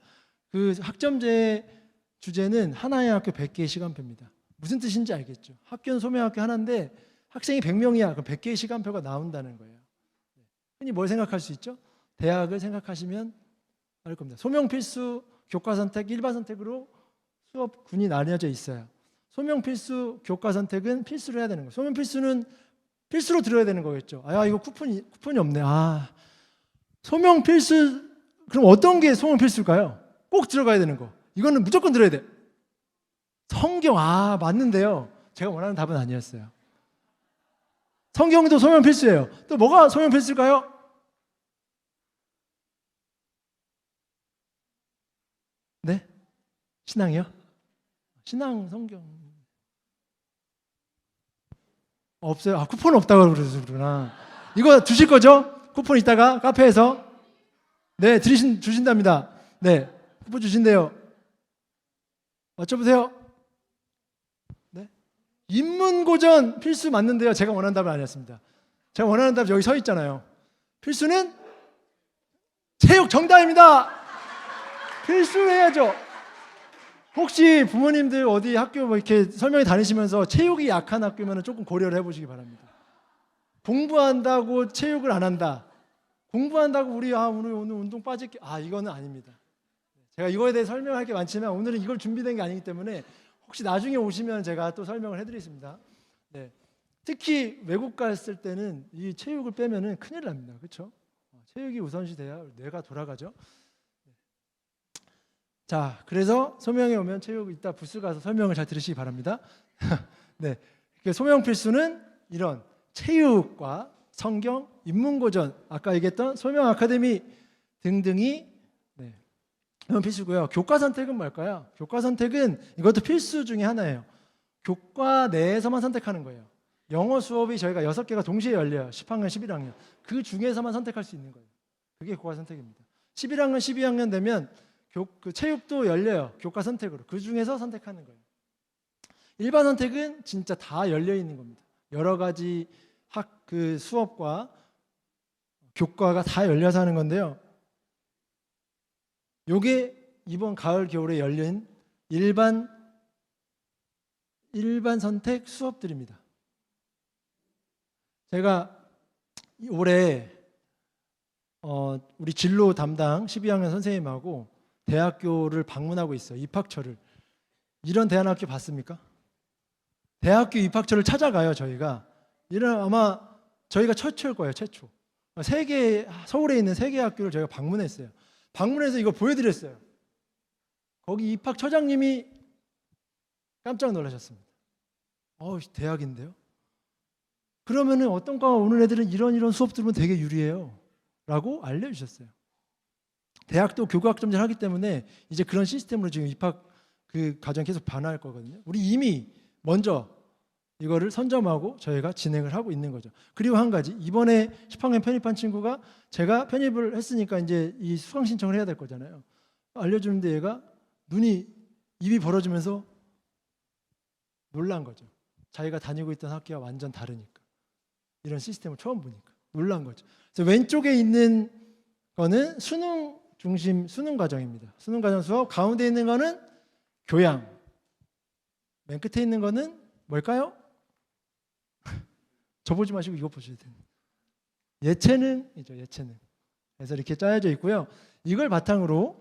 그 학점제 주제는 하나의 학교 100개의 시간표입니다. 무슨 뜻인지 알겠죠? 학교는 소명학교 하나인데 학생이 100명이야. 그럼 100개의 시간표가 나온다는 거예요. 흔히 뭘 생각할 수 있죠? 대학을 생각하시면 알 겁니다. 소명 필수, 교과 선택, 일반 선택으로 수업군이 나뉘어져 있어요. 소명 필수, 교과 선택은 필수로 해야 되는 거예요. 소명 필수는 필수로 들어야 되는 거겠죠. 이거 쿠폰이 없네. 소명 필수, 그럼 어떤 게 소명 필수일까요? 꼭 들어가야 되는 거. 이거는 무조건 들어야 돼. 성경, 맞는데요. 제가 원하는 답은 아니었어요. 성경도 소명 필수예요. 또 뭐가 소명 필수일까요? 네? 신앙이요? 신앙, 성경. 없어요. 쿠폰 없다고 그러구나. 이거 주실 거죠? 쿠폰 이따가 카페에서. 네, 주신답니다. 네, 쿠폰 주신대요. 맞춰보세요. 네? 인문고전 필수 맞는데요. 제가 원하는 답은 아니었습니다. 제가 원하는 답 여기 서 있잖아요. 필수는 체육 정답입니다. 필수 해야죠. 혹시 부모님들 어디 학교 이렇게 설명회 다니시면서 체육이 약한 학교면 조금 고려를 해보시기 바랍니다. 공부한다고 체육을 안 한다. 공부한다고 우리 오늘 운동 빠질게. 이거는 아닙니다. 제가 이거에 대해 설명할 게 많지만 오늘은 이걸 준비된 게 아니기 때문에 혹시 나중에 오시면 제가 또 설명을 해드리겠습니다. 네. 특히 외국 갔을 때는 이 체육을 빼면은 큰일 납니다. 그렇죠? 체육이 우선시 돼야 뇌가 돌아가죠. 자, 그래서 소명에 오면 체육 이따 부스 가서 설명을 잘 들으시기 바랍니다. 네, 소명 필수는 이런 체육과 성경, 인문고전, 아까 얘기했던 소명 아카데미 등등이 소명 필수고요. 교과 선택은 뭘까요? 교과 선택은 이것도 필수 중에 하나예요. 교과 내에서만 선택하는 거예요. 영어 수업이 저희가 6개가 동시에 열려요. 10학년, 11학년. 그 중에서만 선택할 수 있는 거예요. 그게 교과 선택입니다. 11학년, 12학년 되면 그 체육도 열려요. 교과 선택으로. 그 중에서 선택하는 거예요. 일반 선택은 진짜 다 열려 있는 겁니다. 여러 가지 그 수업과 교과가 다 열려서 하는 건데요. 요게 이번 가을 겨울에 열린 일반 선택 수업들입니다. 제가 올해 우리 진로 담당 12학년 선생님하고 대학교를 방문하고 있어요. 입학처를. 이런 대안학교 봤습니까? 대학교 입학처를 찾아가요. 저희가. 아마 저희가 최초일 거예요. 최초. 서울에 있는 3개 학교를 저희가 방문했어요. 방문해서 이거 보여드렸어요. 거기 입학처장님이 깜짝 놀라셨습니다. 대학인데요? 그러면은 어떤 과 오는 애들은 이런 수업 들으면 되게 유리해요 라고 알려주셨어요. 대학도 교과학점제를 하기 때문에 이제 그런 시스템으로 지금 입학 그 과정 계속 변화할 거거든요. 우리 이미 먼저 이거를 선점하고 저희가 진행을 하고 있는 거죠. 그리고 한 가지, 이번에 10학년 편입한 친구가 제가 편입을 했으니까 이제 이 수강 신청을 해야 될 거잖아요. 알려주는데 얘가 입이 벌어지면서 놀란 거죠. 자기가 다니고 있던 학교와 완전 다르니까. 이런 시스템을 처음 보니까 놀란 거죠. 그래서 왼쪽에 있는 거는 수능 중심 수능 과정입니다. 수능 과정 수업, 가운데 있는 거는 교양, 맨 끝에 있는 거는 뭘까요? 저 보지 마시고 이거 보셔야 돼요. 예체능이죠. 예체능. 그래서 이렇게 짜여져 있고요. 이걸 바탕으로,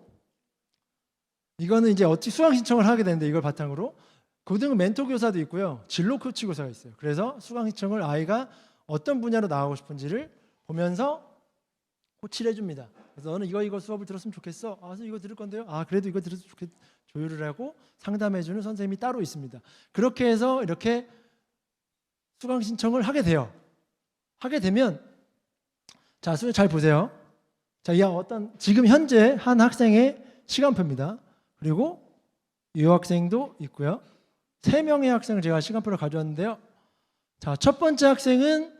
이거는 이제 어찌 수강 신청을 하게 되는데, 이걸 바탕으로 고등 멘토 교사도 있고요, 진로 코치 교사가 있어요. 그래서 수강 신청을 아이가 어떤 분야로 나가고 싶은지를 보면서 코치를 해줍니다. 그래서 너는 이거 수업을 들었으면 좋겠어. 그래서 이거 들을 건데요. 그래도 이거 들었으면 좋겠. 조율을 하고 상담해주는 선생님이 따로 있습니다. 그렇게 해서 이렇게 수강 신청을 하게 돼요. 하게 되면, 자, 잘 보세요. 자, 이 지금 현재 한 학생의 시간표입니다. 그리고 유학생도 있고요. 3명의 학생을 제가 시간표를 가져왔는데요. 자, 첫 번째 학생은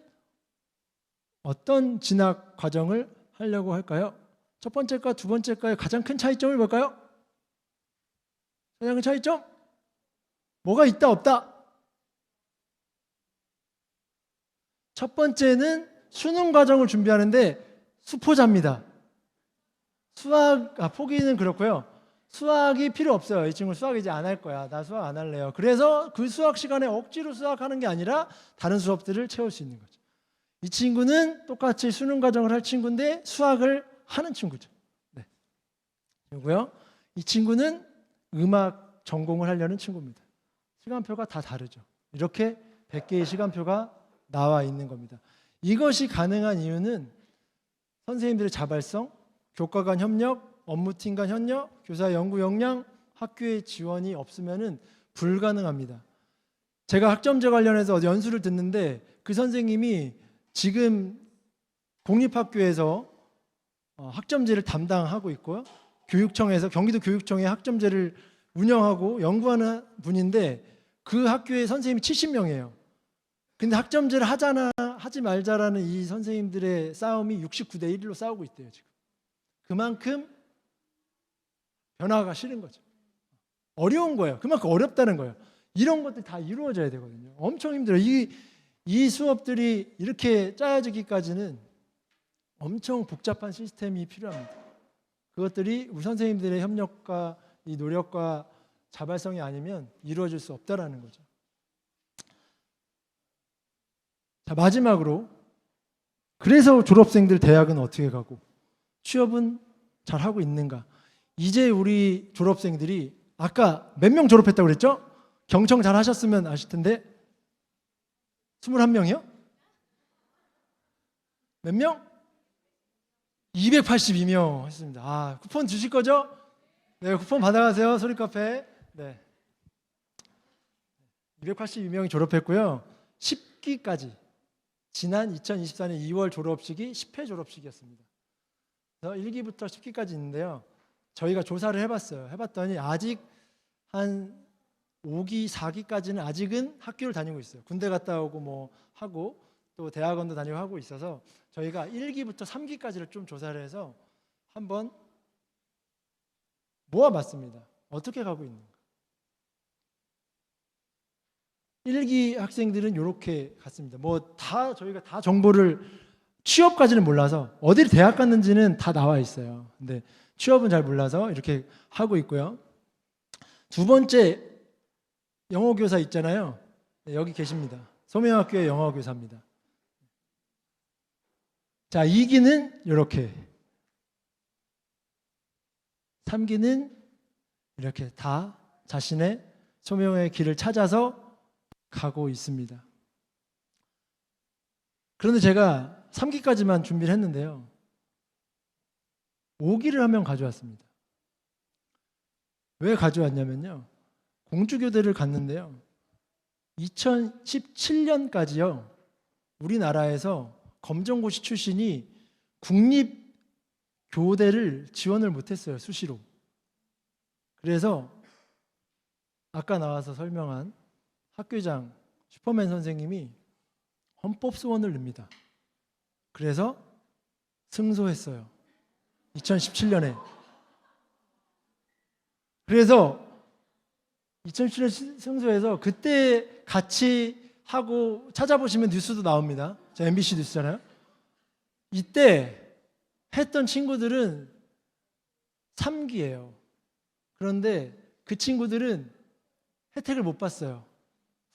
어떤 진학 과정을 하려고 할까요? 첫 번째과 두 번째과의 가장 큰 차이점을 볼까요? 가장 큰 차이점? 뭐가 있다 없다? 첫 번째는 수능 과정을 준비하는데 수포자입니다. 포기는 그렇고요. 수학이 필요 없어요. 이 친구 수학 이제 안 할 거야. 나 수학 안 할래요. 그래서 그 수학 시간에 억지로 수학하는 게 아니라 다른 수업들을 채울 수 있는 거죠. 이 친구는 똑같이 수능 과정을 할 친구인데 수학을 하는 친구죠. 네. 그리고요, 이 친구는 음악 전공을 하려는 친구입니다. 시간표가 다 다르죠. 이렇게 100개의 시간표가 나와 있는 겁니다. 이것이 가능한 이유는 선생님들의 자발성, 교과 간 협력, 업무팀 간 협력, 교사 연구 역량, 학교의 지원이 없으면은 불가능합니다. 제가 학점제 관련해서 연수를 듣는데 그 선생님이 지금 공립학교에서 학점제를 담당하고 있고요. 교육청에서, 경기도 교육청에 학점제를 운영하고 연구하는 분인데 그 학교의 선생님이 70명이에요. 근데 학점제를 하자나 하지 말자라는 이 선생님들의 싸움이 69대 1로 싸우고 있대요, 지금. 그만큼 변화가 싫은 거죠. 어려운 거예요. 그만큼 어렵다는 거예요. 이런 것들이 다 이루어져야 되거든요. 엄청 힘들어요. 이 수업들이 이렇게 짜여지기까지는 엄청 복잡한 시스템이 필요합니다. 그것들이 우리 선생님들의 협력과 이 노력과 자발성이 아니면 이루어질 수 없다라는 거죠. 자, 마지막으로, 그래서 졸업생들 대학은 어떻게 가고 취업은 잘하고 있는가? 이제 우리 졸업생들이 아까 몇 명 졸업했다고 그랬죠? 경청 잘 하셨으면 아실 텐데 21명이요? 몇 명? 282명 했습니다. 쿠폰 주실 거죠? 네, 쿠폰 받아가세요. 소리카페. 네. 282명이 졸업했고요. 10기까지, 지난 2024년 2월 졸업식이 10회 졸업식이었습니다. 그래서 1기부터 10기까지 있는데요. 저희가 조사를 해봤어요. 해봤더니 아직 한 5기, 4기까지는 아직은 학교를 다니고 있어요. 군대 갔다 오고 뭐 하고 또 대학원도 다니고 하고 있어서 저희가 1기부터 3기까지를 좀 조사를 해서 한번 모아봤습니다. 어떻게 가고 있는가? 1기 학생들은 이렇게 갔습니다. 저희가 다 정보를, 취업까지는 몰라서 어디를 대학 갔는지는 다 나와 있어요. 근데 취업은 잘 몰라서 이렇게 하고 있고요. 두 번째, 영어교사 있잖아요. 네, 여기 계십니다. 소명학교의 영어교사입니다. 자, 2기는 이렇게, 3기는 이렇게 다 자신의 소명의 길을 찾아서 가고 있습니다. 그런데 제가 3기까지만 준비를 했는데요. 오기를 한 명 가져왔습니다. 왜 가져왔냐면요. 공주교대를 갔는데요. 2017년까지요. 우리나라에서 검정고시 출신이 국립교대를 지원을 못했어요. 수시로. 그래서 아까 나와서 설명한 학교장 슈퍼맨 선생님이 헌법 소원을 냅니다. 그래서 승소했어요. 2017년에. 그래서 2017년 승소해서 그때 같이 하고 찾아보시면 뉴스도 나옵니다. 저 MBC 뉴스잖아요. 이때 했던 친구들은 3기예요. 그런데 그 친구들은 혜택을 못 봤어요.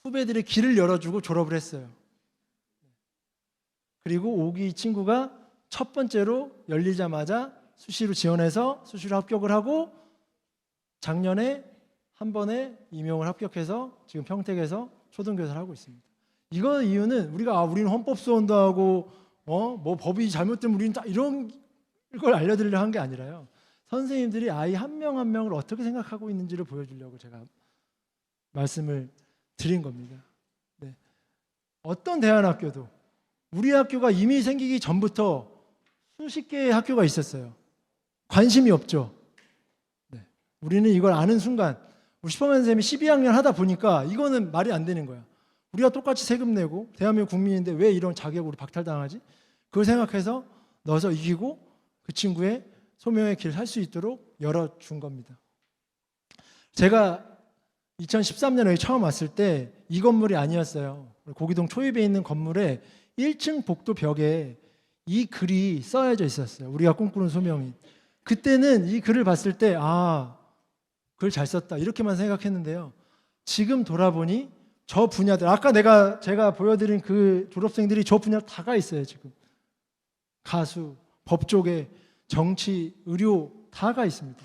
후배들의 길을 열어주고 졸업을 했어요. 그리고 5기 친구가 첫 번째로 열리자마자 수시로 지원해서 수시로 합격을 하고 작년에 한 번에 임용을 합격해서 지금 평택에서 초등교사를 하고 있습니다. 이거 이유는 우리는 헌법소원도 하고 뭐 법이 잘못되면 우리는 다 이런 걸 알려드리려고 한 게 아니라요. 선생님들이 아이 한 명 한 명을 어떻게 생각하고 있는지를 보여주려고 제가 말씀을 드린 겁니다. 네. 어떤 대안학교도 우리 학교가 이미 생기기 전부터 수십 개의 학교가 있었어요. 관심이 없죠. 네. 우리는 이걸 아는 순간 우리 슈퍼맨 선생님이 12학년 하다 보니까 이거는 말이 안 되는 거야. 우리가 똑같이 세금 내고 대한민국 국민인데 왜 이런 자격으로 박탈당하지? 그걸 생각해서 넣어서 이기고 그 친구의 소명의 길을 살 수 있도록 열어준 겁니다. 제가 2013년에 여기 처음 왔을 때 이 건물이 아니었어요. 고기동 초입에 있는 건물에 1층 복도 벽에 이 글이 써여져 있었어요. 우리가 꿈꾸는 소명이. 그때는 이 글을 봤을 때 글 잘 썼다 이렇게만 생각했는데요. 지금 돌아보니 저 분야들 아까 제가 보여드린 그 졸업생들이 저 분야 다 가 있어요. 지금 가수, 법조계, 정치, 의료 다 가 있습니다.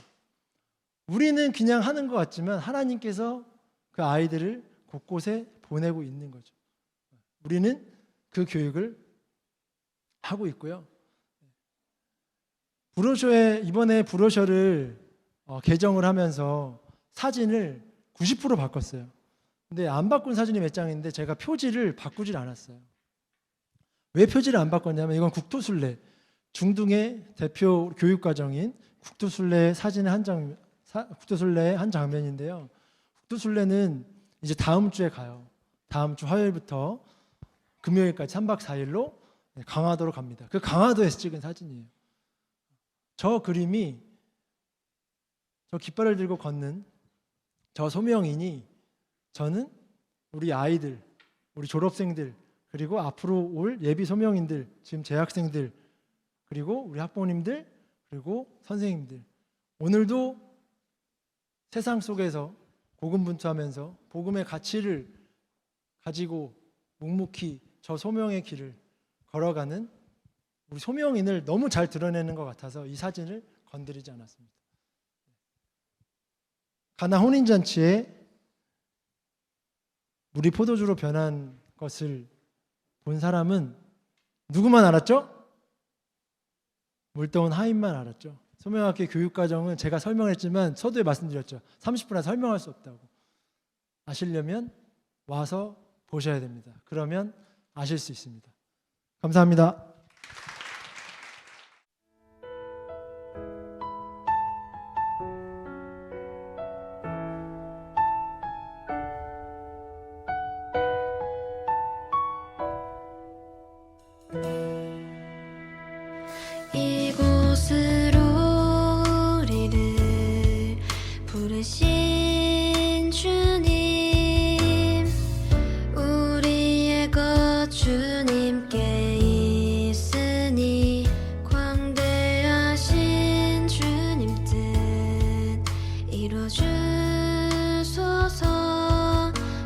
우리는 그냥 하는 것 같지만 하나님께서 그 아이들을 곳곳에 보내고 있는 거죠. 우리는 그 교육을 하고 있고요. 이번에 브로셔를 개정을 하면서 사진을 90% 바꿨어요. 근데 안 바꾼 사진이 몇 장인데 제가 표지를 바꾸질 않았어요. 왜 표지를 안 바꿨냐면 이건 국토순례, 중등의 대표 교육과정인 국토순례 사진의 국토순례의 한 장면인데요. 국토순례는 이제 다음 주에 가요. 다음 주 화요일부터 금요일까지 3박 4일로 강화도로 갑니다. 그 강화도에서 찍은 사진이에요. 저 그림이 저 깃발을 들고 걷는 저 소명인이 저는 우리 아이들, 우리 졸업생들, 그리고 앞으로 올 예비 소명인들, 지금 재학생들, 그리고 우리 학부모님들, 그리고 선생님들, 오늘도 세상 속에서 고군분투하면서 복음의 가치를 가지고 묵묵히 저 소명의 길을 걸어가는 우리 소명인을 너무 잘 드러내는 것 같아서 이 사진을 건드리지 않았습니다. 가나 혼인잔치에 물이 포도주로 변한 것을 본 사람은 누구만 알았죠? 물떠온 하인만 알았죠. 소명학교 교육과정은 제가 설명했지만 서두에 말씀드렸죠. 30분 안에 설명할 수 없다고. 아시려면 와서 보셔야 됩니다. 그러면 아실 수 있습니다. 감사합니다. 이곳으로 우리를 부르신 주님, 우리의 것 주님께 있으니 광대하신 주님 뜻 이루어주소서.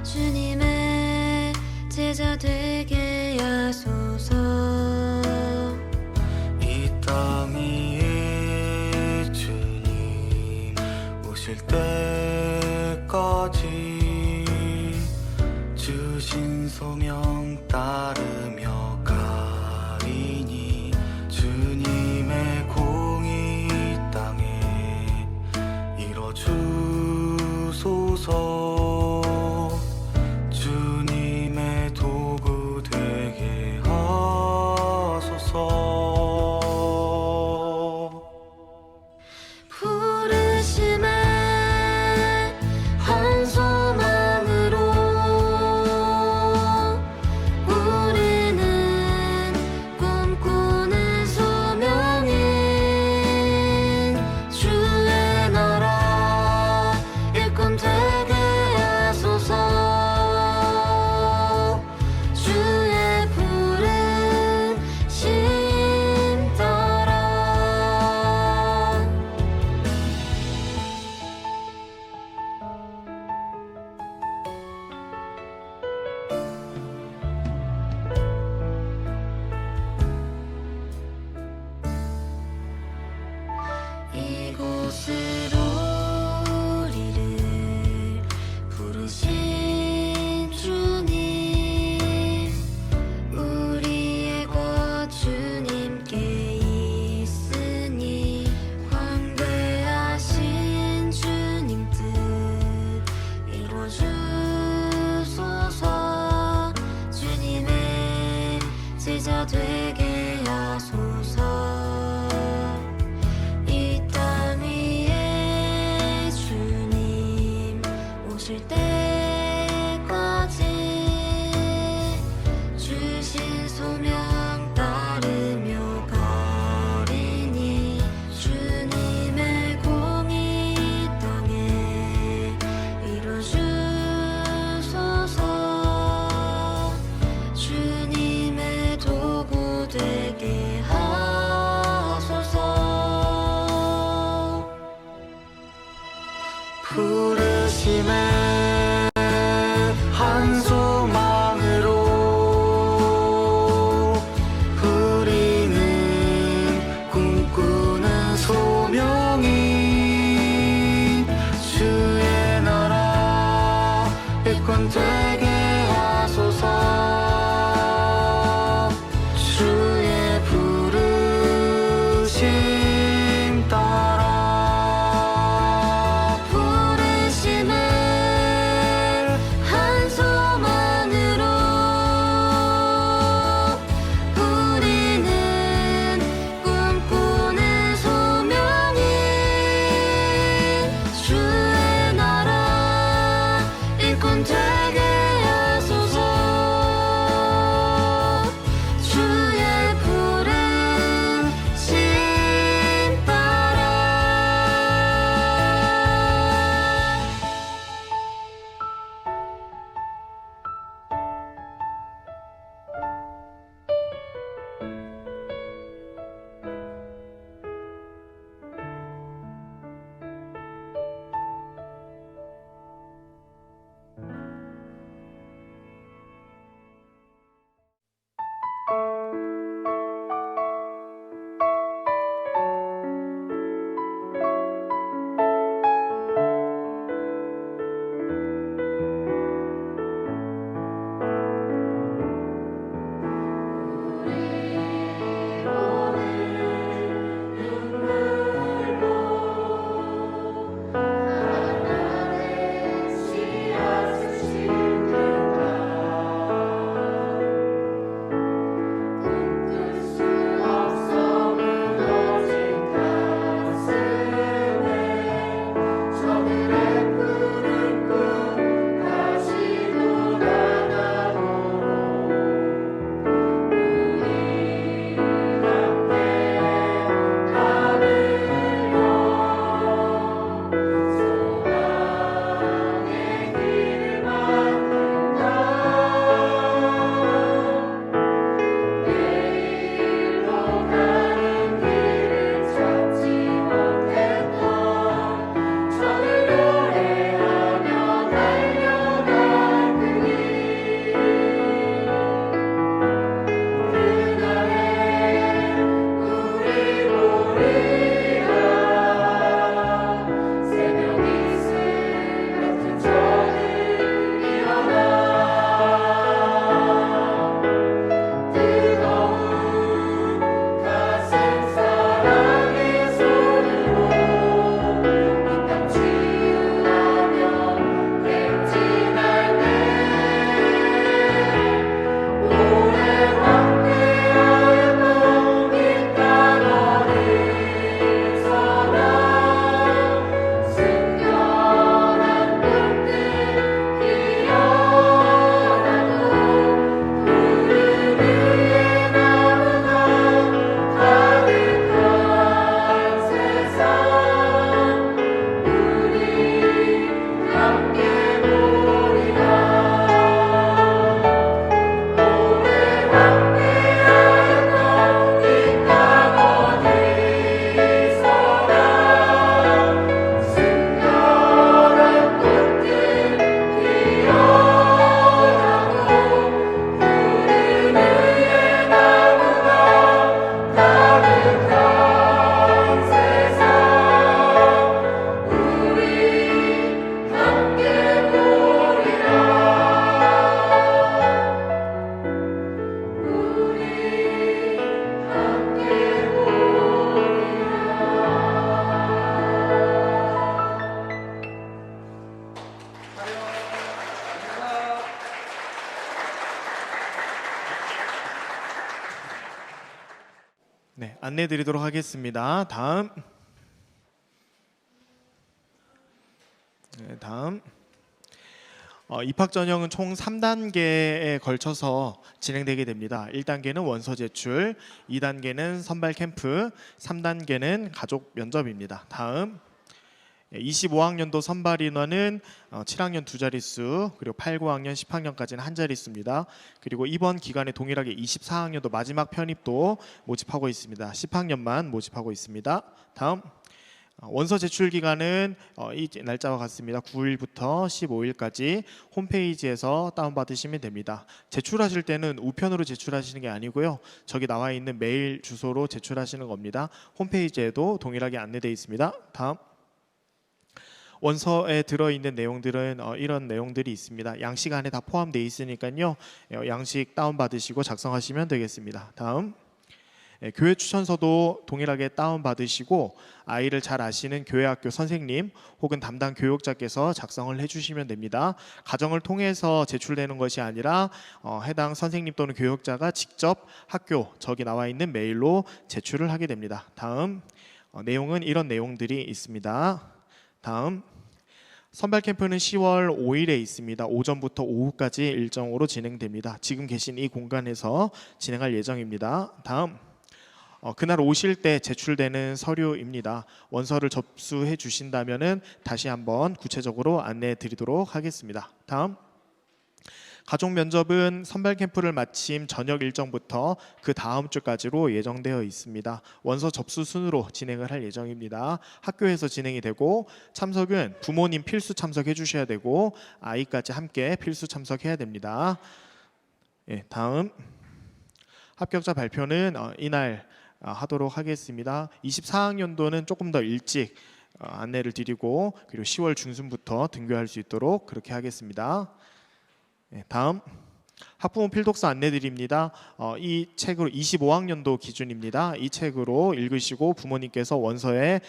주님의 제자 되게 하소서. 땅 위에 주님 오실 때까지 주신 소명 따르며 가리니 주님의 공의 하소서 주님의 도구 되게 하소서 부르심에 한 소망으로 우리는 꿈꾸는 소명인 주의 나라 일꾼 되게 하소서 주의 부르심 따라 이곳으로 우리를 부르신 주님 우리의 곳 주님께 있으니 광대하신 주님 뜻 이루어주소서 주님의 제자 되게 하소서 이 땅 위에 주님 오실 때까지 주신 소명 따르며 가리니 주님의 공이 이 땅에 이루어주소서 주님의 도구 되게 하소서 부르심에 한 소망으로 우리는 꿈꾸는 소명인 주의 나라 일꾼 되게 하소서 주의 부르심 따라 부르심을 한 소망으로 우리는 꿈꾸는 소명인 주의 나라 일꾼 되게 안내 드리도록 하겠습니다. 다음. 네, 다음. 입학 전형은 총 3단계에 걸쳐서 진행되게 됩니다. 1단계는 원서 제출, 2단계는 선발 캠프, 3단계는 가족 면접입니다. 다음. 25학년도 선발 인원은 7학년 2자릿수, 그리고 8, 9학년, 10학년까지는 한 자릿수입니다. 그리고 이번 기간에 동일하게 24학년도 마지막 편입도 모집하고 있습니다. 10학년만 모집하고 있습니다. 다음. 원서 제출 기간은 이 날짜와 같습니다. 9일부터 15일까지 홈페이지에서 다운받으시면 됩니다. 제출하실 때는 우편으로 제출하시는 게 아니고요. 저기 나와 있는 메일 주소로 제출하시는 겁니다. 홈페이지에도 동일하게 안내되어 있습니다. 다음. 원서에 들어있는 내용들은 이런 내용들이 있습니다. 양식 안에 다 포함되어 있으니까요. 양식 다운받으시고 작성하시면 되겠습니다. 다음. 교회 추천서도 동일하게 다운받으시고 아이를 잘 아시는 교회학교 선생님 혹은 담당 교육자께서 작성을 해주시면 됩니다. 가정을 통해서 제출되는 것이 아니라 해당 선생님 또는 교육자가 직접 학교 저기 나와 있는 메일로 제출을 하게 됩니다. 다음. 내용은 이런 내용들이 있습니다. 다음. 선발 캠프는 10월 5일에 있습니다. 오전부터 오후까지 일정으로 진행됩니다. 지금 계신 이 공간에서 진행할 예정입니다. 다음. 그날 오실 때 제출되는 서류입니다. 원서를 접수해 주신다면은 다시 한번 구체적으로 안내해 드리도록 하겠습니다. 다음. 가족 면접은 선발 캠프를 마침 저녁 일정부터 그 다음 주까지로 예정되어 있습니다. 원서 접수 순으로 진행을 할 예정입니다. 학교에서 진행이 되고 참석은 부모님 필수 참석해 주셔야 되고 아이까지 함께 필수 참석해야 됩니다. 다음. 합격자 발표는 이날 하도록 하겠습니다. 24학년도는 조금 더 일찍 안내를 드리고 그리고 10월 중순부터 등교할 수 있도록 그렇게 하겠습니다. 다음. 학부모 필독서 안내 드립니다. 이 책으로 25학년도 기준입니다. 이 책으로 읽으시고 부모님께서 원서에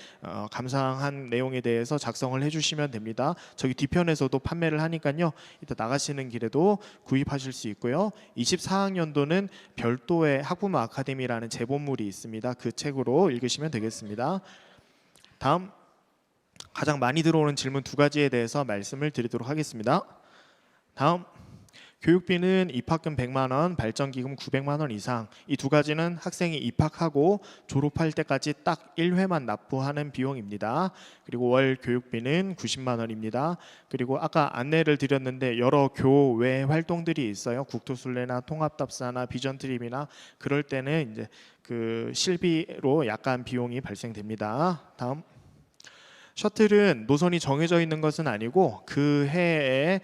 감상한 내용에 대해서 작성을 해주시면 됩니다. 저기 뒤편에서도 판매를 하니까요. 이따 나가시는 길에도 구입하실 수 있고요. 24학년도는 별도의 학부모 아카데미라는 제본물이 있습니다. 그 책으로 읽으시면 되겠습니다. 다음. 가장 많이 들어오는 질문 2가지에 대해서 말씀을 드리도록 하겠습니다. 다음. 교육비는 입학금 100만 원, 발전기금 900만 원 이상. 이 2가지는 학생이 입학하고 졸업할 때까지 딱 1회만 납부하는 비용입니다. 그리고 월 교육비는 90만 원입니다. 그리고 아까 안내를 드렸는데 여러 교외 활동들이 있어요. 국토순례나 통합답사나 비전트립이나 그럴 때는 이제 그 실비로 약간 비용이 발생됩니다. 다음. 셔틀은 노선이 정해져 있는 것은 아니고 그 해에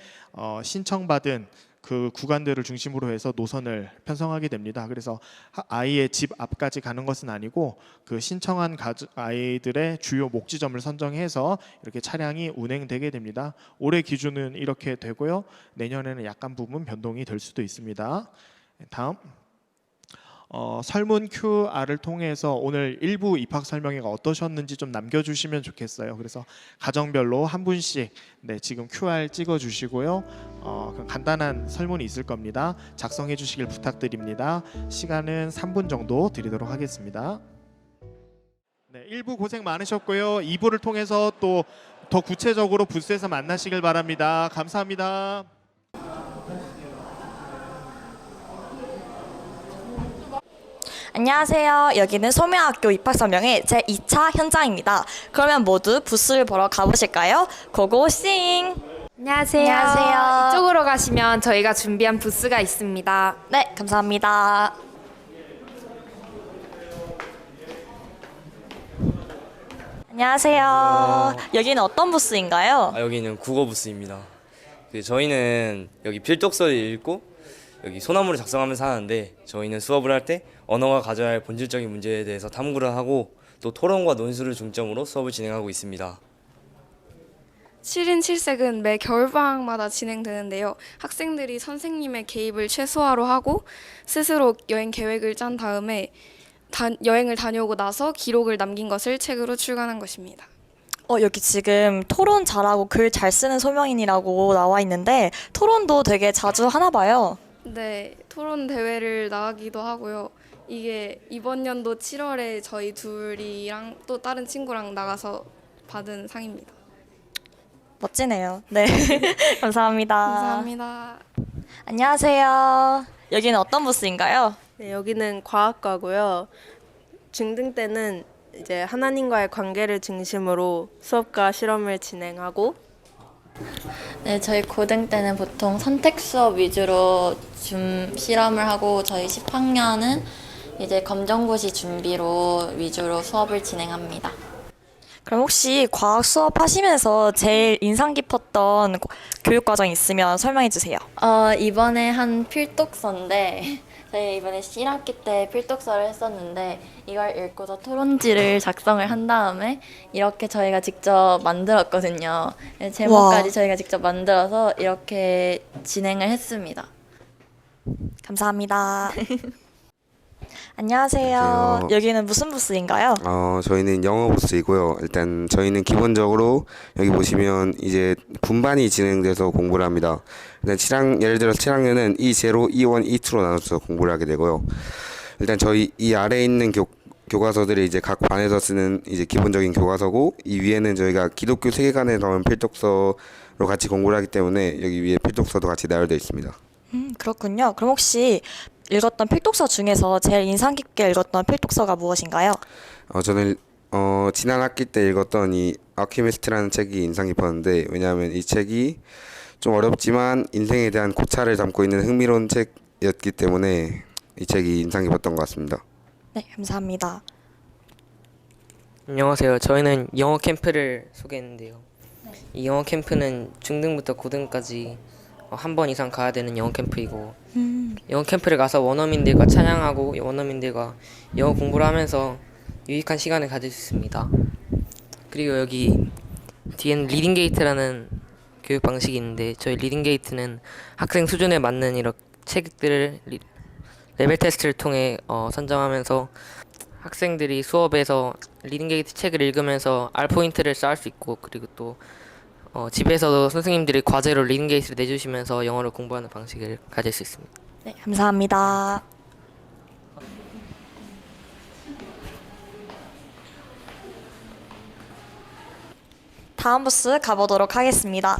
신청받은 그 구간들을 중심으로 해서 노선을 편성하게 됩니다. 그래서 아이의 집 앞까지 가는 것은 아니고 그 신청한 아이들의 주요 목지점을 선정해서 이렇게 차량이 운행되게 됩니다. 올해 기준은 이렇게 되고요. 내년에는 약간 부분 변동이 될 수도 있습니다. 다음. 설문 QR을 통해서 오늘 일부 입학 설명회가 어떠셨는지 좀 남겨주시면 좋겠어요. 그래서 가정별로 한 분씩 지금 QR 찍어주시고요. 간단한 설문이 있을 겁니다. 작성해 주시길 부탁드립니다. 시간은 3분 정도 드리도록 하겠습니다. 1부 고생 많으셨고요. 2부를 통해서 또 더 구체적으로 부스에서 만나시길 바랍니다. 감사합니다. 안녕하세요. 여기는 소명학교 입학설명회 제2차 현장입니다. 그러면 모두 부스를 보러 가보실까요? 고고싱! 안녕하세요. 안녕하세요. 이쪽으로 가시면 저희가 준비한 부스가 있습니다. 네, 감사합니다. 안녕하세요. 여기는 어떤 부스인가요? 여기는 국어 부스입니다. 저희는 여기 필독서를 읽고 여기 소나무를 작성하면서 하는데 저희는 수업을 할 때 언어가 가져야 할 본질적인 문제에 대해서 탐구를 하고 또 토론과 논술을 중점으로 수업을 진행하고 있습니다. 7인 7색은 매 겨울방학마다 진행되는데요. 학생들이 선생님의 개입을 최소화로 하고 스스로 여행 계획을 짠 다음에 여행을 다녀오고 나서 기록을 남긴 것을 책으로 출간한 것입니다. 여기 지금 토론 잘하고 글 잘 쓰는 소명인이라고 나와 있는데 토론도 되게 자주 하나 봐요. 네, 토론 대회를 나가기도 하고요. 이게 이번 연도 7월에 저희 둘이랑 또 다른 친구랑 나가서 받은 상입니다. 멋지네요. 네. 감사합니다. 감사합니다. 안녕하세요. 여기는 어떤 부스인가요? 네, 여기는 과학과고요. 중등 때는 이제 하나님과의 관계를 중심으로 수업과 실험을 진행하고 네, 저희 고등 때는 보통 선택 수업 위주로 실험을 하고 저희 10학년은 이제 검정고시 준비로 위주로 수업을 진행합니다. 그럼 혹시 과학 수업 하시면서 제일 인상 깊었던 교육 과정 있으면 설명해 주세요. 이번에 한 필독서인데 저희 이번에 1학기 때 필독서를 했었는데 이걸 읽고서 토론지를 작성을 한 다음에 이렇게 저희가 직접 만들었거든요. 제목까지 저희가 직접 만들어서 이렇게 진행을 했습니다. 감사합니다. 안녕하세요. 안녕하세요. 여기는 무슨 부스인가요? 저희는 영어 부스이고요. 일단 저희는 기본적으로 여기 보시면 이제 분반이 진행돼서 공부를 합니다. 일단 예를 들어서 7학년은 E0, E1, E2로 나눠서 공부를 하게 되고요. 일단 저희 이 아래에 있는 교과서들이 이제 각 반에서 쓰는 이제 기본적인 교과서고 이 위에는 저희가 기독교 세계관에 나오는 필독서로 같이 공부를 하기 때문에 여기 위에 필독서도 같이 나열되어 있습니다. 그렇군요. 그럼 혹시 읽었던 필독서 중에서 제일 인상 깊게 읽었던 필독서가 무엇인가요? 저는 지난 학기 때 읽었던 이 알케미스트라는 책이 인상 깊었는데 왜냐하면 이 책이 좀 어렵지만 인생에 대한 고찰을 담고 있는 흥미로운 책이었기 때문에 이 책이 인상 깊었던 것 같습니다. 네, 감사합니다. 안녕하세요. 저희는 영어 캠프를 소개했는데요. 이 영어 캠프는 중등부터 고등까지 한 번 이상 가야 되는 영어 캠프이고 영어 캠프를 가서 원어민들과 찬양하고 원어민들과 영어 공부를 하면서 유익한 시간을 가질 수 있습니다. 그리고 여기 뒤에는 리딩 게이트라는 교육 방식이 있는데 저희 리딩 게이트는 학생 수준에 맞는 이런 책들을 레벨 테스트를 통해 선정하면서 학생들이 수업에서 리딩 게이트 책을 읽으면서 알 포인트를 쌓을 수 있고 그리고 또 집에서도 선생님들이 과제로 리딩 게이트를 내주시면서 영어를 공부하는 방식을 가질 수 있습니다. 네, 감사합니다. 다음 부스 가보도록 하겠습니다.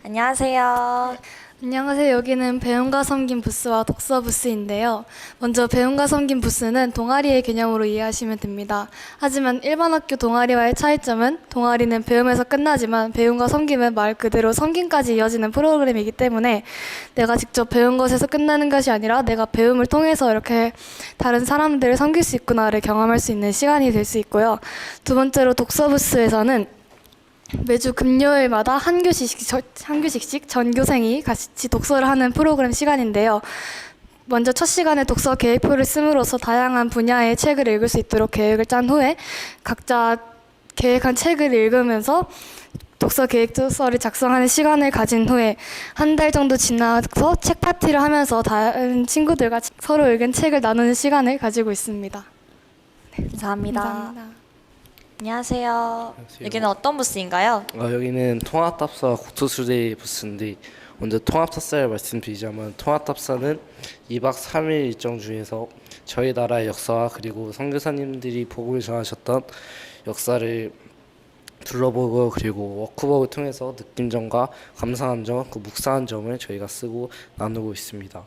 안녕하세요. 안녕하세요. 여기는 배움과 섬김 부스와 독서 부스인데요. 먼저 배움과 섬김 부스는 동아리의 개념으로 이해하시면 됩니다. 하지만 일반 학교 동아리와의 차이점은 동아리는 배움에서 끝나지만 배움과 섬김은 말 그대로 섬김까지 이어지는 프로그램이기 때문에 내가 직접 배운 것에서 끝나는 것이 아니라 내가 배움을 통해서 이렇게 다른 사람들을 섬길 수 있구나를 경험할 수 있는 시간이 될 수 있고요. 두 번째로 독서 부스에서는 매주 금요일마다 한 교씩씩 전교생이 같이 독서를 하는 프로그램 시간인데요. 먼저 첫 시간에 독서 계획표를 씀으로써 다양한 분야의 책을 읽을 수 있도록 계획을 짠 후에 각자 계획한 책을 읽으면서 독서 계획서를 작성하는 시간을 가진 후에 한 달 정도 지나서 책 파티를 하면서 다른 친구들과 서로 읽은 책을 나누는 시간을 가지고 있습니다. 네, 감사합니다. 감사합니다. 안녕하세요. 안녕하세요. 여기는 어떤 부스인가요? 여기는 통합답사 국토수대 부스인데 먼저 통합답사를 말씀드리자면 통합답사는 2박 3일 일정 중에서 저희 나라의 역사와 그리고 선교사님들이 복음을 전하셨던 역사를 둘러보고 그리고 워크북을 통해서 느낀 점과 감상한 점, 그 묵상한 점을 저희가 쓰고 나누고 있습니다.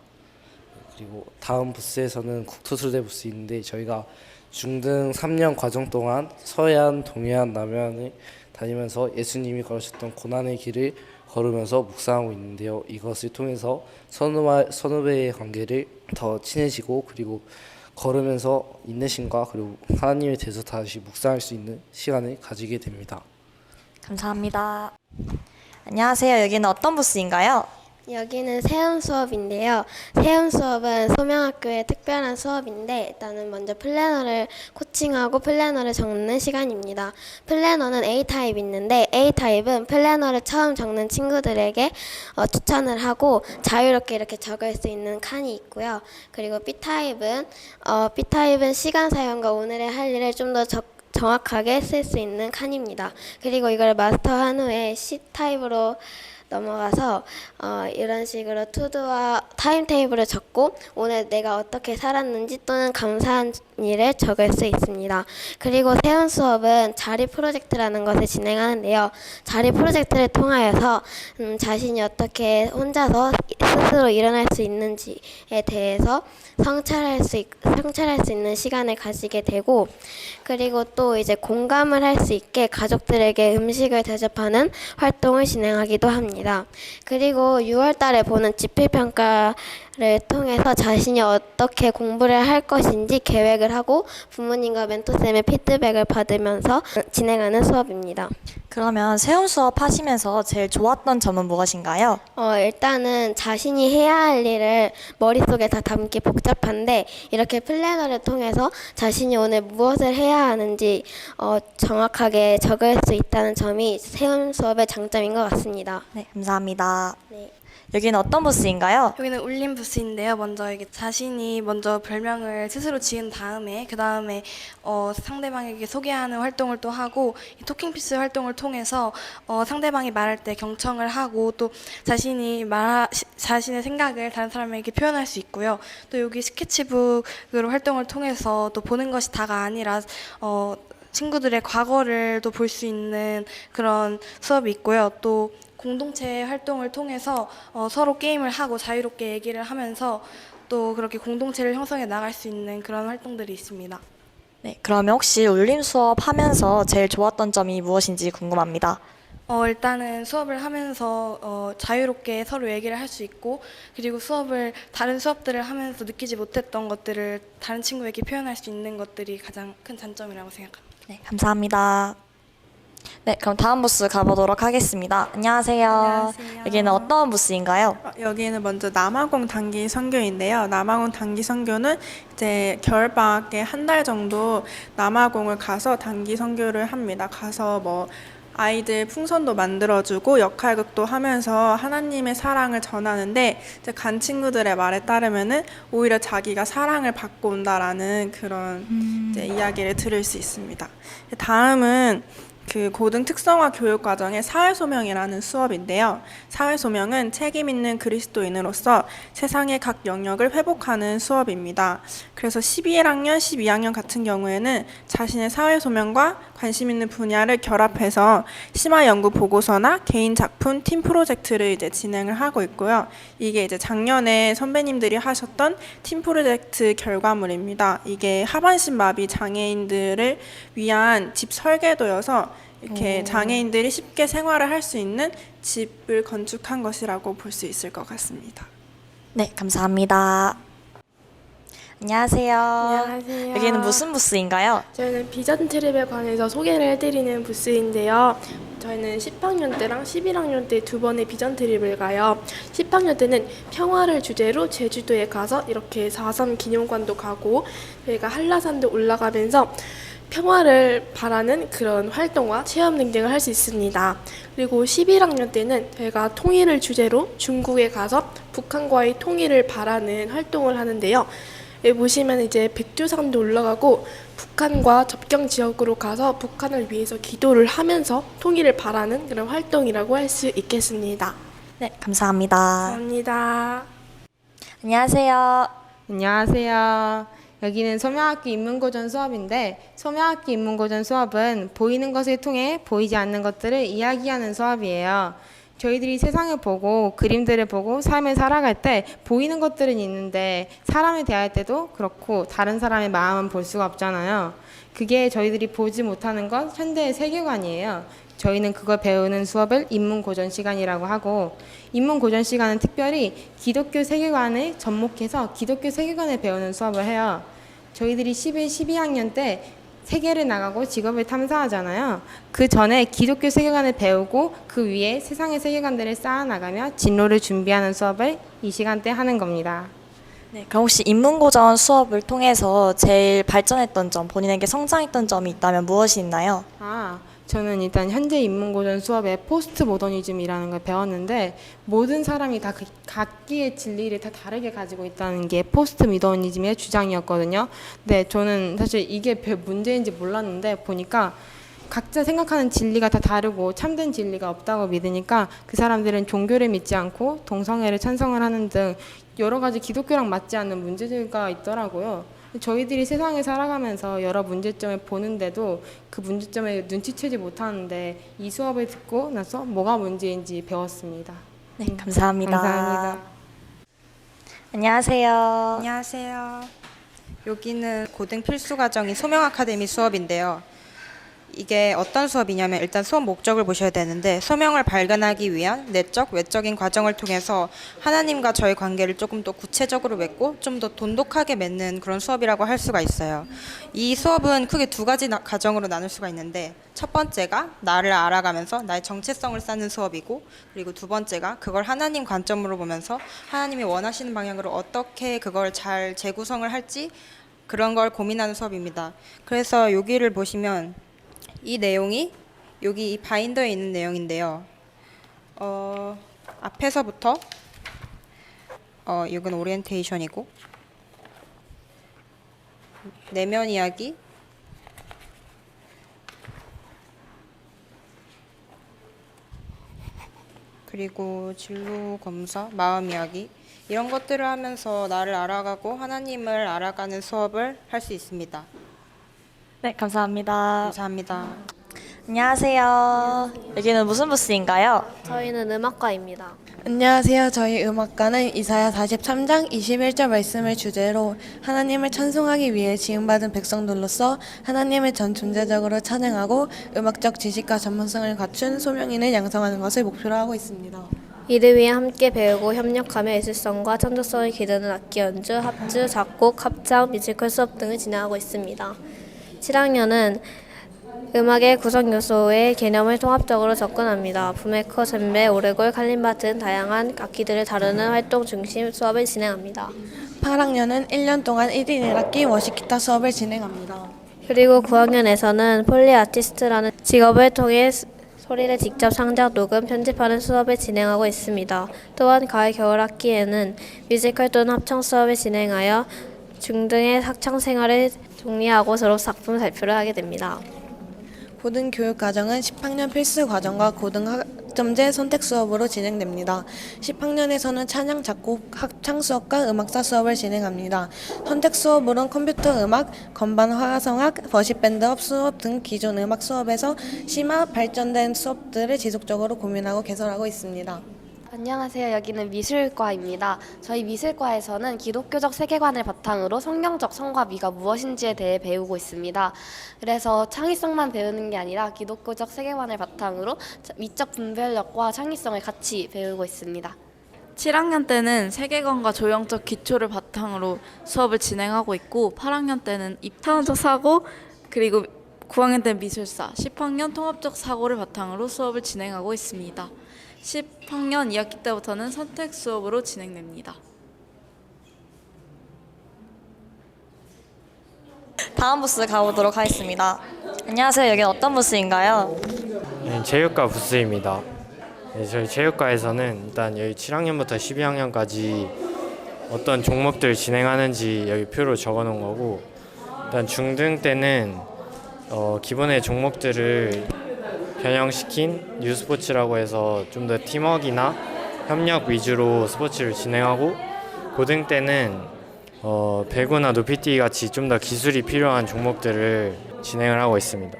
그리고 다음 부스에서는 국토수대 부스인데 저희가 중등 3년 과정 동안 서해안, 동해안, 남해안을 다니면서 예수님이 걸으셨던 고난의 길을 걸으면서 묵상하고 있는데요. 이것을 통해서 선후배의 관계를 더 친해지고 그리고 걸으면서 인내심과 그리고 하나님에 대해서 다시 묵상할 수 있는 시간을 가지게 됩니다. 감사합니다. 안녕하세요. 여기는 어떤 부스인가요? 여기는 세움 수업인데요. 세움 수업은 소명학교의 특별한 수업인데 일단은 먼저 플래너를 코칭하고 플래너를 적는 시간입니다. 플래너는 A타입이 있는데 A타입은 플래너를 처음 적는 친구들에게 추천을 하고 자유롭게 이렇게 적을 수 있는 칸이 있고요. 그리고 B타입은 시간 사용과 오늘의 할 일을 좀 더 정확하게 쓸 수 있는 칸입니다. 그리고 이걸 마스터한 후에 C타입으로 넘어가서 이런 식으로 투두와 타임테이블을 적고 오늘 내가 어떻게 살았는지 또는 감사한 일을 적을 수 있습니다. 그리고 세운 수업은 자리 프로젝트라는 것을 진행하는데요. 자리 프로젝트를 통하여서 자신이 어떻게 혼자서 스스로 일어날 수 있는지에 대해서 성찰할 수 있는 시간을 가지게 되고, 그리고 또 이제 공감을 할 수 있게 가족들에게 음식을 대접하는 활동을 진행하기도 합니다. 그리고 6월 달에 보는 지필평가를 통해서 자신이 어떻게 공부를 할 것인지 계획을 하고 부모님과 멘토쌤의 피드백을 받으면서 진행하는 수업입니다. 그러면 세운 수업 하시면서 제일 좋았던 점은 무엇인가요? 일단은 자신이 해야 할 일을 머릿속에 다 담기 복잡한데 이렇게 플래너를 통해서 자신이 오늘 무엇을 해야 하는지 정확하게 적을 수 있다는 점이 세운 수업의 장점인 것 같습니다. 네, 감사합니다. 네. 여기는 어떤 부스인가요? 여기는 울림 부스인데요. 먼저 이게 자신이 먼저 별명을 스스로 지은 다음에 그 다음에 상대방에게 소개하는 활동을 또 하고 이 토킹 피스 활동을 통해서 상대방이 말할 때 경청을 하고 또 자신의 생각을 다른 사람에게 표현할 수 있고요. 또 여기 스케치북으로 활동을 통해서 또 보는 것이 다가 아니라 친구들의 과거를 또 볼 수 있는 그런 수업이 있고요. 또 공동체 활동을 통해서 서로 게임을 하고 자유롭게 얘기를 하면서 또 그렇게 공동체를 형성해 나갈 수 있는 그런 활동들이 있습니다. 네, 그러면 혹시 울림 수업 하면서 제일 좋았던 점이 무엇인지 궁금합니다. 일단은 수업을 하면서 자유롭게 서로 얘기를 할 수 있고, 그리고 다른 수업들을 하면서 느끼지 못했던 것들을 다른 친구에게 표현할 수 있는 것들이 가장 큰 장점이라고 생각합니다. 네, 감사합니다. 네, 그럼 다음 부스 가보도록 하겠습니다. 안녕하세요. 안녕하세요. 여기는 어떤 부스인가요? 여기는 먼저 남아공 단기 선교인데요. 남아공 단기 선교는 이제 겨울방학에 한 달 정도 남아공을 가서 단기 선교를 합니다. 가서 뭐 아이들 풍선도 만들어주고 역할극도 하면서 하나님의 사랑을 전하는데, 이제 간 친구들의 말에 따르면은 오히려 자기가 사랑을 받고 온다라는 그런 이제 이야기를 들을 수 있습니다. 다음은 그 고등 특성화 교육 과정의 사회소명이라는 수업인데요. 사회소명은 책임 있는 그리스도인으로서 세상의 각 영역을 회복하는 수업입니다. 그래서 11학년, 12학년 같은 경우에는 자신의 사회소명과 관심 있는 분야를 결합해서 심화 연구 보고서나 개인 작품, 팀 프로젝트를 이제 진행을 하고 있고요. 이게 이제 작년에 선배님들이 하셨던 팀 프로젝트 결과물입니다. 이게 하반신 마비 장애인들을 위한 집 설계도여서 이렇게 장애인들이 쉽게 생활을 할 수 있는 집을 건축한 것이라고 볼 수 있을 것 같습니다. 네, 감사합니다. 안녕하세요. 안녕하세요. 여기는 무슨 부스인가요? 저희는 비전 트립에 관해서 소개를 해드리는 부스인데요. 저희는 10학년 때랑 11학년 때 두 번의 비전 트립을 가요. 10학년 때는 평화를 주제로 제주도에 가서 이렇게 4.3 기념관도 가고 저희가 한라산도 올라가면서 평화를 바라는 그런 활동과 체험 등등을 할 수 있습니다. 그리고 11학년 때는 저희가 통일을 주제로 중국에 가서 북한과의 통일을 바라는 활동을 하는데요. 여기 보시면 이제 백두산도 올라가고 북한과 접경 지역으로 가서 북한을 위해서 기도를 하면서 통일을 바라는 그런 활동이라고 할 수 있겠습니다. 네, 감사합니다. 감사합니다. 안녕하세요. 안녕하세요. 여기는 소명학교 인문고전 수업인데, 소명학교 인문고전 수업은 보이는 것을 통해 보이지 않는 것들을 이야기하는 수업이에요. 저희들이 세상을 보고 그림들을 보고 삶을 살아갈 때 보이는 것들은 있는데 사람을 대할 때도 그렇고 다른 사람의 마음은 볼 수가 없잖아요. 그게 저희들이 보지 못하는 것 현대의 세계관이에요. 저희는 그걸 배우는 수업을 인문고전 시간이라고 하고, 인문고전 시간은 특별히 기독교 세계관을 접목해서 기독교 세계관을 배우는 수업을 해요. 저희들이 11, 12학년 때 세계를 나가고 직업을 탐사하잖아요. 그 전에 기독교 세계관을 배우고 그 위에 세상의 세계관들을 쌓아나가며 진로를 준비하는 수업을 이 시간대 하는 겁니다. 네, 그럼 혹시 인문고전 수업을 통해서 제일 발전했던 점, 본인에게 성장했던 점이 있다면 무엇이 있나요? 저는 일단 현재 인문고전 수업에 포스트 모더니즘이라는 걸 배웠는데, 모든 사람이 다 각기의 진리를 다 다르게 가지고 있다는 게 포스트 모더니즘의 주장이었거든요. 네, 저는 사실 이게 별 문제인지 몰랐는데 보니까 각자 생각하는 진리가 다 다르고 참된 진리가 없다고 믿으니까 그 사람들은 종교를 믿지 않고 동성애를 찬성을 하는 등 여러 가지 기독교랑 맞지 않는 문제가 있더라고요. 저희들이 세상을 살아가면서 여러 문제점을 보는데도 그 문제점에 눈치채지 못하는데 이 수업을 듣고 나서 뭐가 문제인지 배웠습니다. 네, 감사합니다. 감사합니다. 안녕하세요. 안녕하세요. 여기는 고등 필수 과정인 소명 아카데미 수업인데요. 이게 어떤 수업이냐면 일단 수업 목적을 보셔야 되는데 소명을 발견하기 위한 내적, 외적인 과정을 통해서 하나님과 저의 관계를 조금 더 구체적으로 맺고 좀 더 돈독하게 맺는 그런 수업이라고 할 수가 있어요. 이 수업은 크게 두 가지 과정으로 나눌 수가 있는데 첫 번째가 나를 알아가면서 나의 정체성을 쌓는 수업이고 그리고 두 번째가 그걸 하나님 관점으로 보면서 하나님이 원하시는 방향으로 어떻게 그걸 잘 재구성을 할지 그런 걸 고민하는 수업입니다. 그래서 여기를 보시면 이 내용이 여기 이 바인더에 있는 내용인데요. 앞에서부터 이건 오리엔테이션이고 내면 이야기, 그리고 진로 검사, 마음 이야기 이런 것들을 하면서 나를 알아가고 하나님을 알아가는 수업을 할 수 있습니다. 네, 감사합니다. 감사합니다. 안녕하세요. 여기는 무슨 부스인가요? 저희는 음악과입니다. 안녕하세요. 저희 음악과는 이사야 43장 21절 말씀을 주제로 하나님을 찬송하기 위해 지음받은 백성들로서 하나님을 전 존재적으로 찬양하고 음악적 지식과 전문성을 갖춘 소명인을 양성하는 것을 목표로 하고 있습니다. 이를 위해 함께 배우고 협력하며 예술성과 창조성을 기르는 악기 연주, 합주, 작곡, 합창, 뮤지컬 수업 등을 진행하고 있습니다. 7학년은 음악의 구성 요소의 개념을 통합적으로 접근합니다. 부메커, 젬베, 오레골, 칼림바 등 다양한 악기들을 다루는 활동 중심 수업을 진행합니다. 8학년은 1년 동안 1인 1학기 워시기타 수업을 진행합니다. 그리고 9학년에서는 폴리 아티스트라는 직업을 통해 소리를 직접 창작, 녹음, 편집하는 수업을 진행하고 있습니다. 또한 가을, 겨울 학기에는 뮤지컬 또는 합창 수업을 진행하여 중등의 학창 생활을 정리하고 졸업 작품 발표를 하게 됩니다. 고등교육과정은 10학년 필수 과정과 고등학점제 선택 수업으로 진행됩니다. 10학년에서는 찬양, 작곡, 합창 수업과 음악사 수업을 진행합니다. 선택 수업으로는 컴퓨터 음악, 건반 화성악, 버시밴드업 수업 등 기존 음악 수업에서 심화 발전된 수업들을 지속적으로 고민하고 개설하고 있습니다. 안녕하세요. 여기는 미술과입니다. 저희 미술과에서는 기독교적 세계관을 바탕으로 성경적 성과 미가 무엇인지에 대해 배우고 있습니다. 그래서 창의성만 배우는 게 아니라 기독교적 세계관을 바탕으로 미적 분별력과 창의성을 같이 배우고 있습니다. 7학년 때는 세계관과 조형적 기초를 바탕으로 수업을 진행하고 있고 8학년 때는 입타원적 사고 그리고 9학년 때는 미술사, 10학년 통합적 사고를 바탕으로 수업을 진행하고 있습니다. 10학년 2학기 때부터는 선택 수업으로 진행됩니다. 다음 부스 가보도록 하겠습니다. 안녕하세요. 여기는 어떤 부스인가요? 네, 체육과 부스입니다. 네, 저희 체육과에서는 일단 여기 7학년부터 12학년까지 어떤 종목들 진행하는지 여기 표로 적어 놓은 거고 일단 중등 때는 기본의 종목들을 변형시킨 뉴스포츠라고 해서 좀 더 팀워크나 협력 위주로 스포츠를 진행하고 고등 때는 배구나 높이뛰기 같이 좀 더 기술이 필요한 종목들을 진행을 하고 있습니다.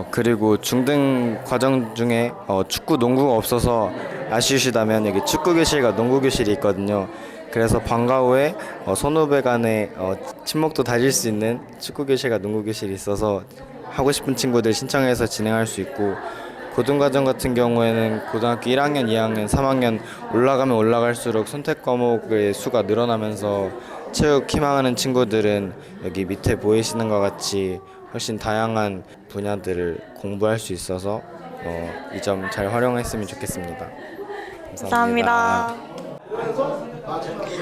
그리고 중등 과정 중에 축구, 농구가 없어서 아쉬우시다면 여기 축구 교실과 농구 교실이 있거든요. 그래서 방과 후에 선후배 간에 친목도 다질 수 있는 축구 교실과 농구 교실이 있어서 하고 싶은 친구들 신청해서 진행할 수 있고 고등과정 같은 경우에는 고등학교 1학년, 2학년, 3학년 올라가면 올라갈수록 선택 과목의 수가 늘어나면서 체육 희망하는 친구들은 여기 밑에 보이시는 것 같이 훨씬 다양한 분야들을 공부할 수 있어서 이 점 잘 활용했으면 좋겠습니다. 감사합니다.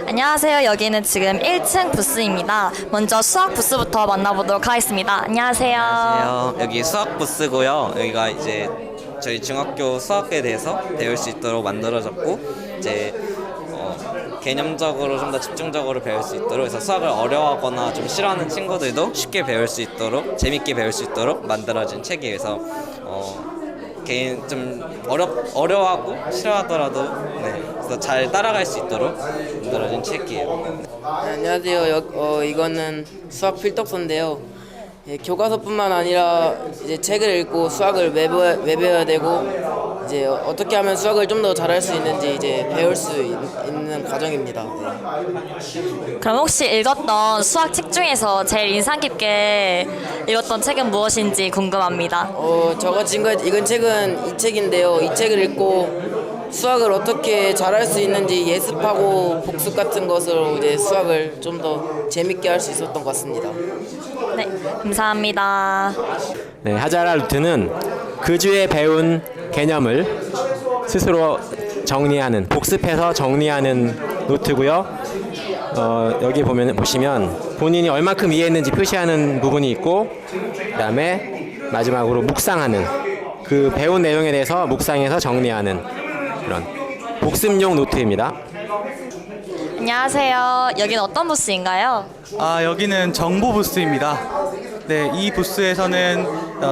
안녕하세요. 여기는 지금 1층 부스입니다. 먼저 수학 부스부터 만나보도록 하겠습니다. 안녕하세요. 안녕하세요. 여기 수학 부스고요. 여기가 이제 저희 중학교 수학에 대해서 배울 수 있도록 만들어졌고 이제 개념적으로 좀 더 집중적으로 배울 수 있도록, 그래서 수학을 어려워하거나 좀 싫어하는 친구들도 쉽게 배울 수 있도록, 재밌게 배울 수 있도록 만들어진 책이에요. 그래서 개인 좀 어려워하고 싫어하더라도 그래서 잘 따라갈 수 있도록 만들어진 책이에요. 안녕하세요. 이거는 수학 필독서인데요. 교과서뿐만 아니라 이제 책을 읽고 수학을 외워야 되고 이제 어떻게 하면 수학을 좀 더 잘할 수 있는지 이제 배울 수 있는 과정입니다. 그럼 혹시 읽었던 수학 책 중에서 제일 인상 깊게 읽었던 책은 무엇인지 궁금합니다. 제가 지금까지 읽은 책은 이 책인데요. 이 책을 읽고 수학을 어떻게 잘할 수 있는지 예습하고 복습 같은 것으로 이제 수학을 좀 더 재밌게 할 수 있었던 것 같습니다. 네, 감사합니다. 네, 하자라 루트는 그 주에 배운 개념을 스스로 정리하는, 복습해서 정리하는 노트고요. 여기 보시면 본인이 얼마큼 이해했는지 표시하는 부분이 있고, 그다음에 마지막으로 묵상하는, 그 배운 내용에 대해서 묵상해서 정리하는 그런 복습용 노트입니다. 안녕하세요. 여기는 어떤 부스인가요? 여기는 정보 부스입니다. 네, 이 부스에서는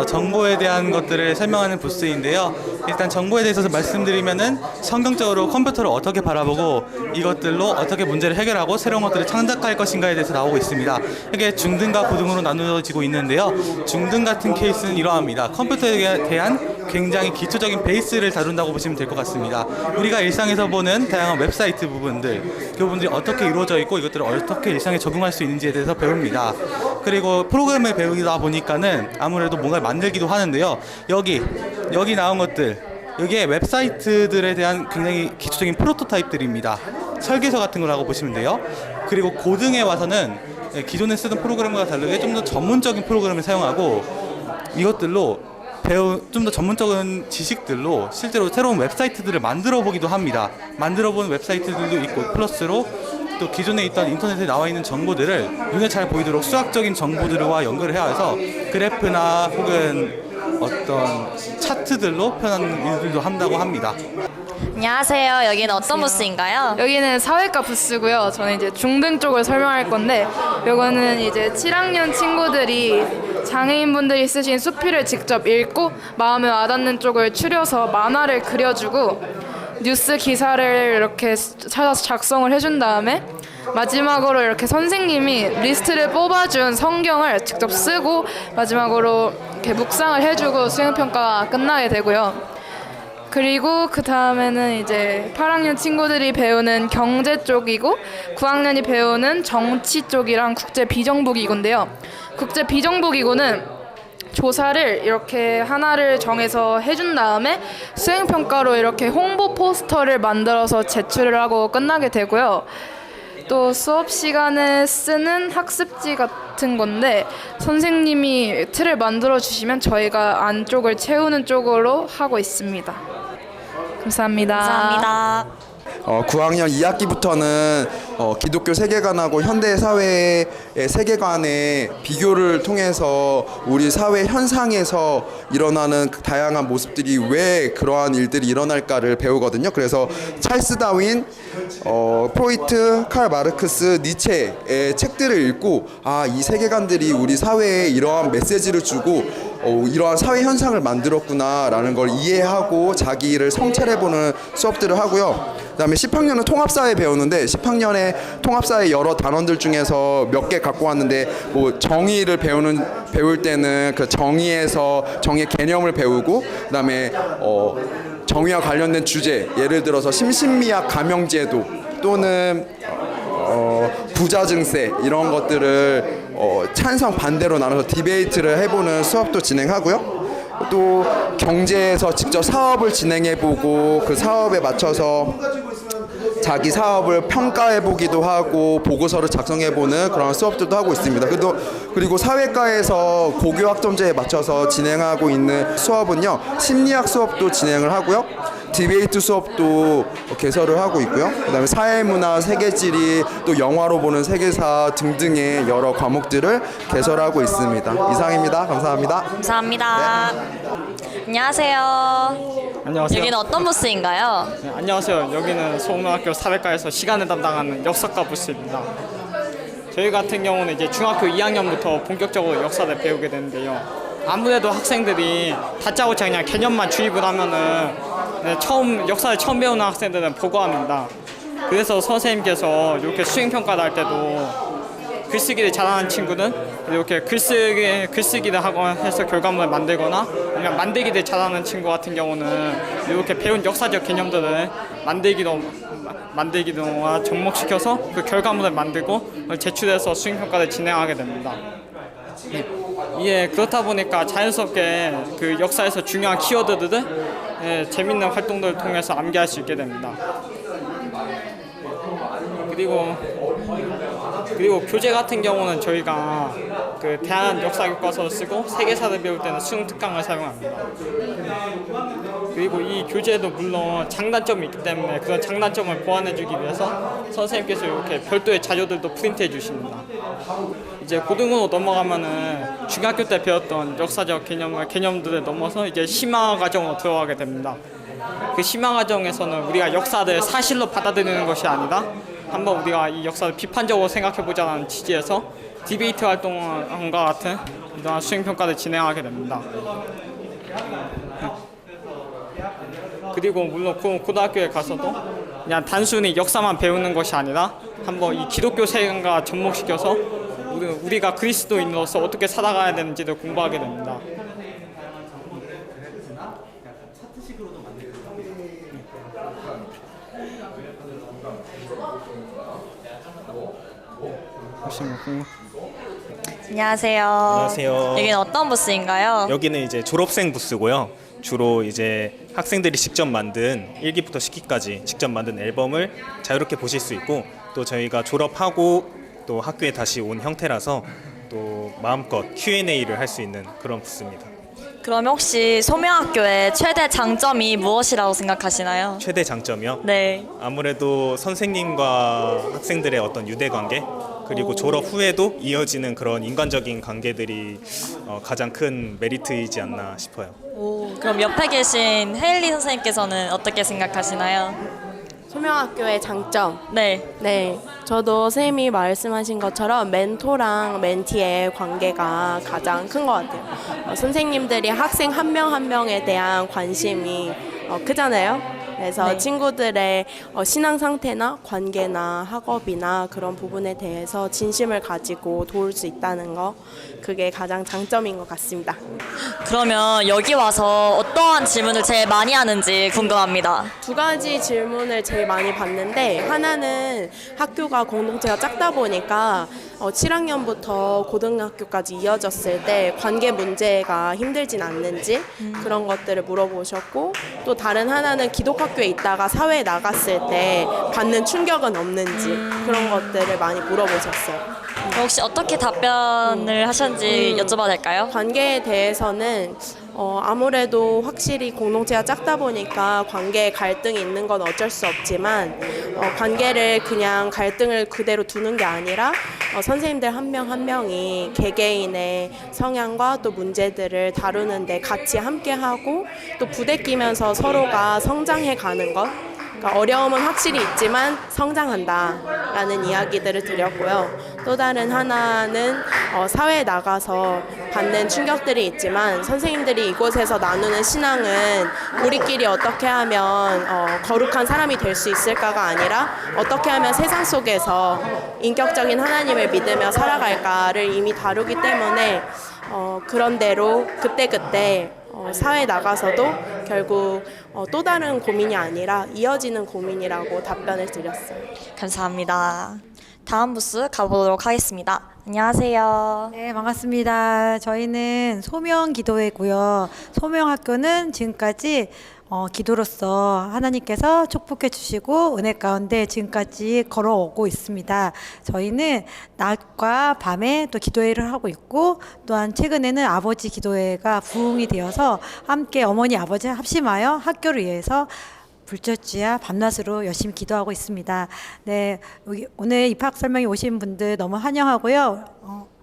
정보에 대한 것들을 설명하는 부스인데요. 일단 정보에 대해서 말씀드리면은 성경적으로 컴퓨터를 어떻게 바라보고 이것들로 어떻게 문제를 해결하고 새로운 것들을 창작할 것인가에 대해서 나오고 있습니다. 이게 중등과 고등으로 나누어지고 있는데요. 중등 같은 케이스는 이러합니다. 컴퓨터에 대한 굉장히 기초적인 베이스를 다룬다고 보시면 될 것 같습니다. 우리가 일상에서 보는 다양한 웹사이트 부분들, 그 부분들이 어떻게 이루어져 있고 이것들을 어떻게 일상에 적용할 수 있는지에 대해서 배웁니다. 그리고 프로그램을 배우다 보니까는 아무래도 뭔가를 만들기도 하는데요. 여기 나온 것들, 여기에 웹사이트들에 대한 굉장히 기초적인 프로토타입들입니다. 설계서 같은 거라고 보시면 돼요. 그리고 고등에 와서는 기존에 쓰던 프로그램과 다르게 좀 더 전문적인 프로그램을 사용하고 이것들로 좀 더 전문적인 지식들로 실제로 새로운 웹사이트들을 만들어 보기도 합니다. 만들어 본 웹사이트들도 있고, 플러스로 또 기존에 있던 인터넷에 나와 있는 정보들을 눈에 잘 보이도록 수학적인 정보들과 연결을 해야 해서 그래프나 혹은 어떤 차트들로 표현하는 일들도 한다고 합니다. 안녕하세요. 여기는 어떤 부스인가요? 여기는 사회과 부스고요. 저는 이제 중등 쪽을 설명할 건데, 요거는 이제 7학년 친구들이 장애인분들이 쓰신 수필을 직접 읽고 마음에 와닿는 쪽을 추려서 만화를 그려주고 뉴스 기사를 이렇게 찾아서 작성을 해준 다음에 마지막으로 이렇게 선생님이 리스트를 뽑아준 성경을 직접 쓰고 마지막으로 이렇게 묵상을 해주고 수행평가가 끝나게 되고요. 그리고 그 다음에는 이제 8학년 친구들이 배우는 경제 쪽이고 9학년이 배우는 정치 쪽이랑 국제 비정부기구인데요. 국제 비정부기구는 조사를 이렇게 하나를 정해서 해준 다음에 수행평가로 이렇게 홍보 포스터를 만들어서 제출을 하고 끝나게 되고요. 또 수업 시간에 쓰는 학습지 같은 건데 선생님이 틀을 만들어 주시면 저희가 안쪽을 채우는 쪽으로 하고 있습니다. 감사합니다. 감사합니다. 9학년 2학기부터는 기독교 세계관하고 현대 사회의 세계관의 비교를 통해서 우리 사회 현상에서 일어나는 다양한 모습들이 왜 그러한 일들이 일어날까를 배우거든요. 그래서 찰스 다윈, 프로이트, 칼 마르크스, 니체의 책들을 읽고 이 세계관들이 우리 사회에 이러한 메시지를 주고 이러한 사회 현상을 만들었구나라는 걸 이해하고 자기를 성찰해보는 수업들을 하고요. 그다음에 10학년은 통합사회 배우는데 10학년에 통합사회 여러 단원들 중에서 몇 개 갖고 왔는데 뭐 정의를 배울 때는 그 정의에서 정의 개념을 배우고 그다음에 정의와 관련된 주제, 예를 들어서 심신미약 감형제도 또는 부자 증세 이런 것들을 찬성 반대로 나눠서 디베이트를 해보는 수업도 진행하고요. 또 경제에서 직접 사업을 진행해보고 그 사업에 맞춰서 자기 사업을 평가해보기도 하고 보고서를 작성해보는 그런 수업들도 하고 있습니다. 그리고 사회과에서 고교 학점제에 맞춰서 진행하고 있는 수업은요, 심리학 수업도 진행을 하고요, 디베이트 수업도 개설을 하고 있고요. 그다음에 사회문화, 세계지리, 또 영화로 보는 세계사 등등의 여러 과목들을 개설하고 있습니다. 이상입니다. 감사합니다. 감사합니다. 안녕하세요. 안녕하세요. 여기는 어떤 부스인가요? 네, 안녕하세요. 여기는 소음학교 400과에서 시간을 담당하는 역사과 부스입니다. 저희 같은 경우는 이제 중학교 2학년부터 본격적으로 역사를 배우게 되는데요. 아무래도 학생들이 다짜고짜 그냥 개념만 주입을 하면은 역사를 처음 배우는 학생들은 보고합니다. 그래서 선생님께서 이렇게 수행평가를 할 때도 글쓰기를 잘하는 친구는 이렇게 글쓰기를 하거나 해서 결과물을 만들거나 아니면 만들기를 잘하는 친구 같은 경우는 이렇게 배운 역사적 개념들을 만들기도와 접목시켜서 그 결과물을 만들고 제출해서 수행평가를 진행하게 됩니다. 그렇다 보니까 자연스럽게 그 역사에서 중요한 키워드들을 재밌는 활동들을 통해서 암기할 수 있게 됩니다. 그리고 교재 같은 경우는 저희가 그 대한 역사 교과서를 쓰고 세계사를 배울 때는 수능 특강을 사용합니다. 그리고 이 교재도 물론 장단점이 있기 때문에 그런 장단점을 보완해주기 위해서 선생님께서 이렇게 별도의 자료들도 프린트해 주십니다. 이제 고등으로 넘어가면은 중학교 때 배웠던 역사적 개념들을 넘어서 이제 심화 과정으로 들어가게 됩니다. 그 심화 과정에서는 우리가 역사를 사실로 받아들이는 것이 아니라 한번 우리가 이 역사를 비판적으로 생각해보자는 취지에서 디베이트 활동과 같은 이러한 수행평가를 진행하게 됩니다. 그리고 물론 고등학교에 가서도 그냥 단순히 역사만 배우는 것이 아니라 한번 이 기독교 세계관과 접목시켜서 우리가 그리스도인으로서 어떻게 살아가야 되는지를 공부하게 됩니다. 안녕하세요. 안녕하세요. 여기는 어떤 부스인가요? 여기는 이제 졸업생 부스고요. 주로 이제 학생들이 직접 만든 1기부터 10기까지 직접 만든 앨범을 자유롭게 보실 수 있고 또 저희가 졸업하고 또 학교에 다시 온 형태라서 또 마음껏 Q&A를 할 수 있는 그런 부스입니다. 그러면 혹시 소명학교의 최대 장점이 무엇이라고 생각하시나요? 최대 장점이요? 네. 아무래도 선생님과 학생들의 어떤 유대관계 그리고 졸업 후에도 이어지는 그런 인간적인 관계들이 가장 큰 메리트이지 않나 싶어요. 그럼 옆에 계신 헤일리 선생님께서는 어떻게 생각하시나요? 소명학교의 장점. 네. 저도 쌤이 말씀하신 것처럼 멘토랑 멘티의 관계가 가장 큰 것 같아요. 선생님들이 학생 한 명 한 명에 대한 관심이 크잖아요. 그래서 친구들의 신앙 상태나 관계나 학업이나 그런 부분에 대해서 진심을 가지고 도울 수 있다는 거, 그게 가장 장점인 것 같습니다. 그러면 여기 와서 어떠한 질문을 제일 많이 하는지 궁금합니다. 두 가지 질문을 제일 많이 받는데, 하나는 학교가 공동체가 작다 보니까 7학년부터 고등학교까지 이어졌을 때 관계 문제가 힘들진 않는지 그런 것들을 물어보셨고, 또 다른 하나는 기독학교에 있다가 사회에 나갔을 때 받는 충격은 없는지 그런 것들을 많이 물어보셨어요. 혹시 어떻게 답변을 하셨는지 여쭤봐도 될까요? 관계에 대해서는 아무래도 확실히 공동체가 작다 보니까 관계에 갈등이 있는 건 어쩔 수 없지만 관계를 그냥 갈등을 그대로 두는 게 아니라 선생님들 한 명 한 명이 개개인의 성향과 또 문제들을 다루는데 같이 함께하고 또 부대끼면서 서로가 성장해 가는 것, 그러니까 어려움은 확실히 있지만 성장한다라는 이야기들을 드렸고요. 또 다른 하나는 사회에 나가서 받는 충격들이 있지만 선생님들이 이곳에서 나누는 신앙은 우리끼리 어떻게 하면 거룩한 사람이 될 수 있을까가 아니라 어떻게 하면 세상 속에서 인격적인 하나님을 믿으며 살아갈까를 이미 다루기 때문에 그런 대로 그때그때 사회에 나가서도 결국 또 다른 고민이 아니라 이어지는 고민이라고 답변을 드렸어요. 감사합니다. 다음 부스 가보도록 하겠습니다. 안녕하세요. 네, 반갑습니다. 저희는 소명기도회고요. 소명학교는 지금까지 기도로서 하나님께서 축복해 주시고 은혜 가운데 지금까지 걸어오고 있습니다. 저희는 낮과 밤에 또 기도회를 하고 있고, 또한 최근에는 아버지 기도회가 부흥이 되어서 함께 어머니 아버지 합심하여 학교를 위해서 불철주야 밤낮으로 열심히 기도하고 있습니다. 네, 오늘 입학 설명회 오신 분들 너무 환영하고요.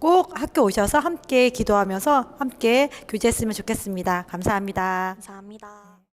꼭 학교 오셔서 함께 기도하면서 함께 교제했으면 좋겠습니다. 감사합니다. 감사합니다.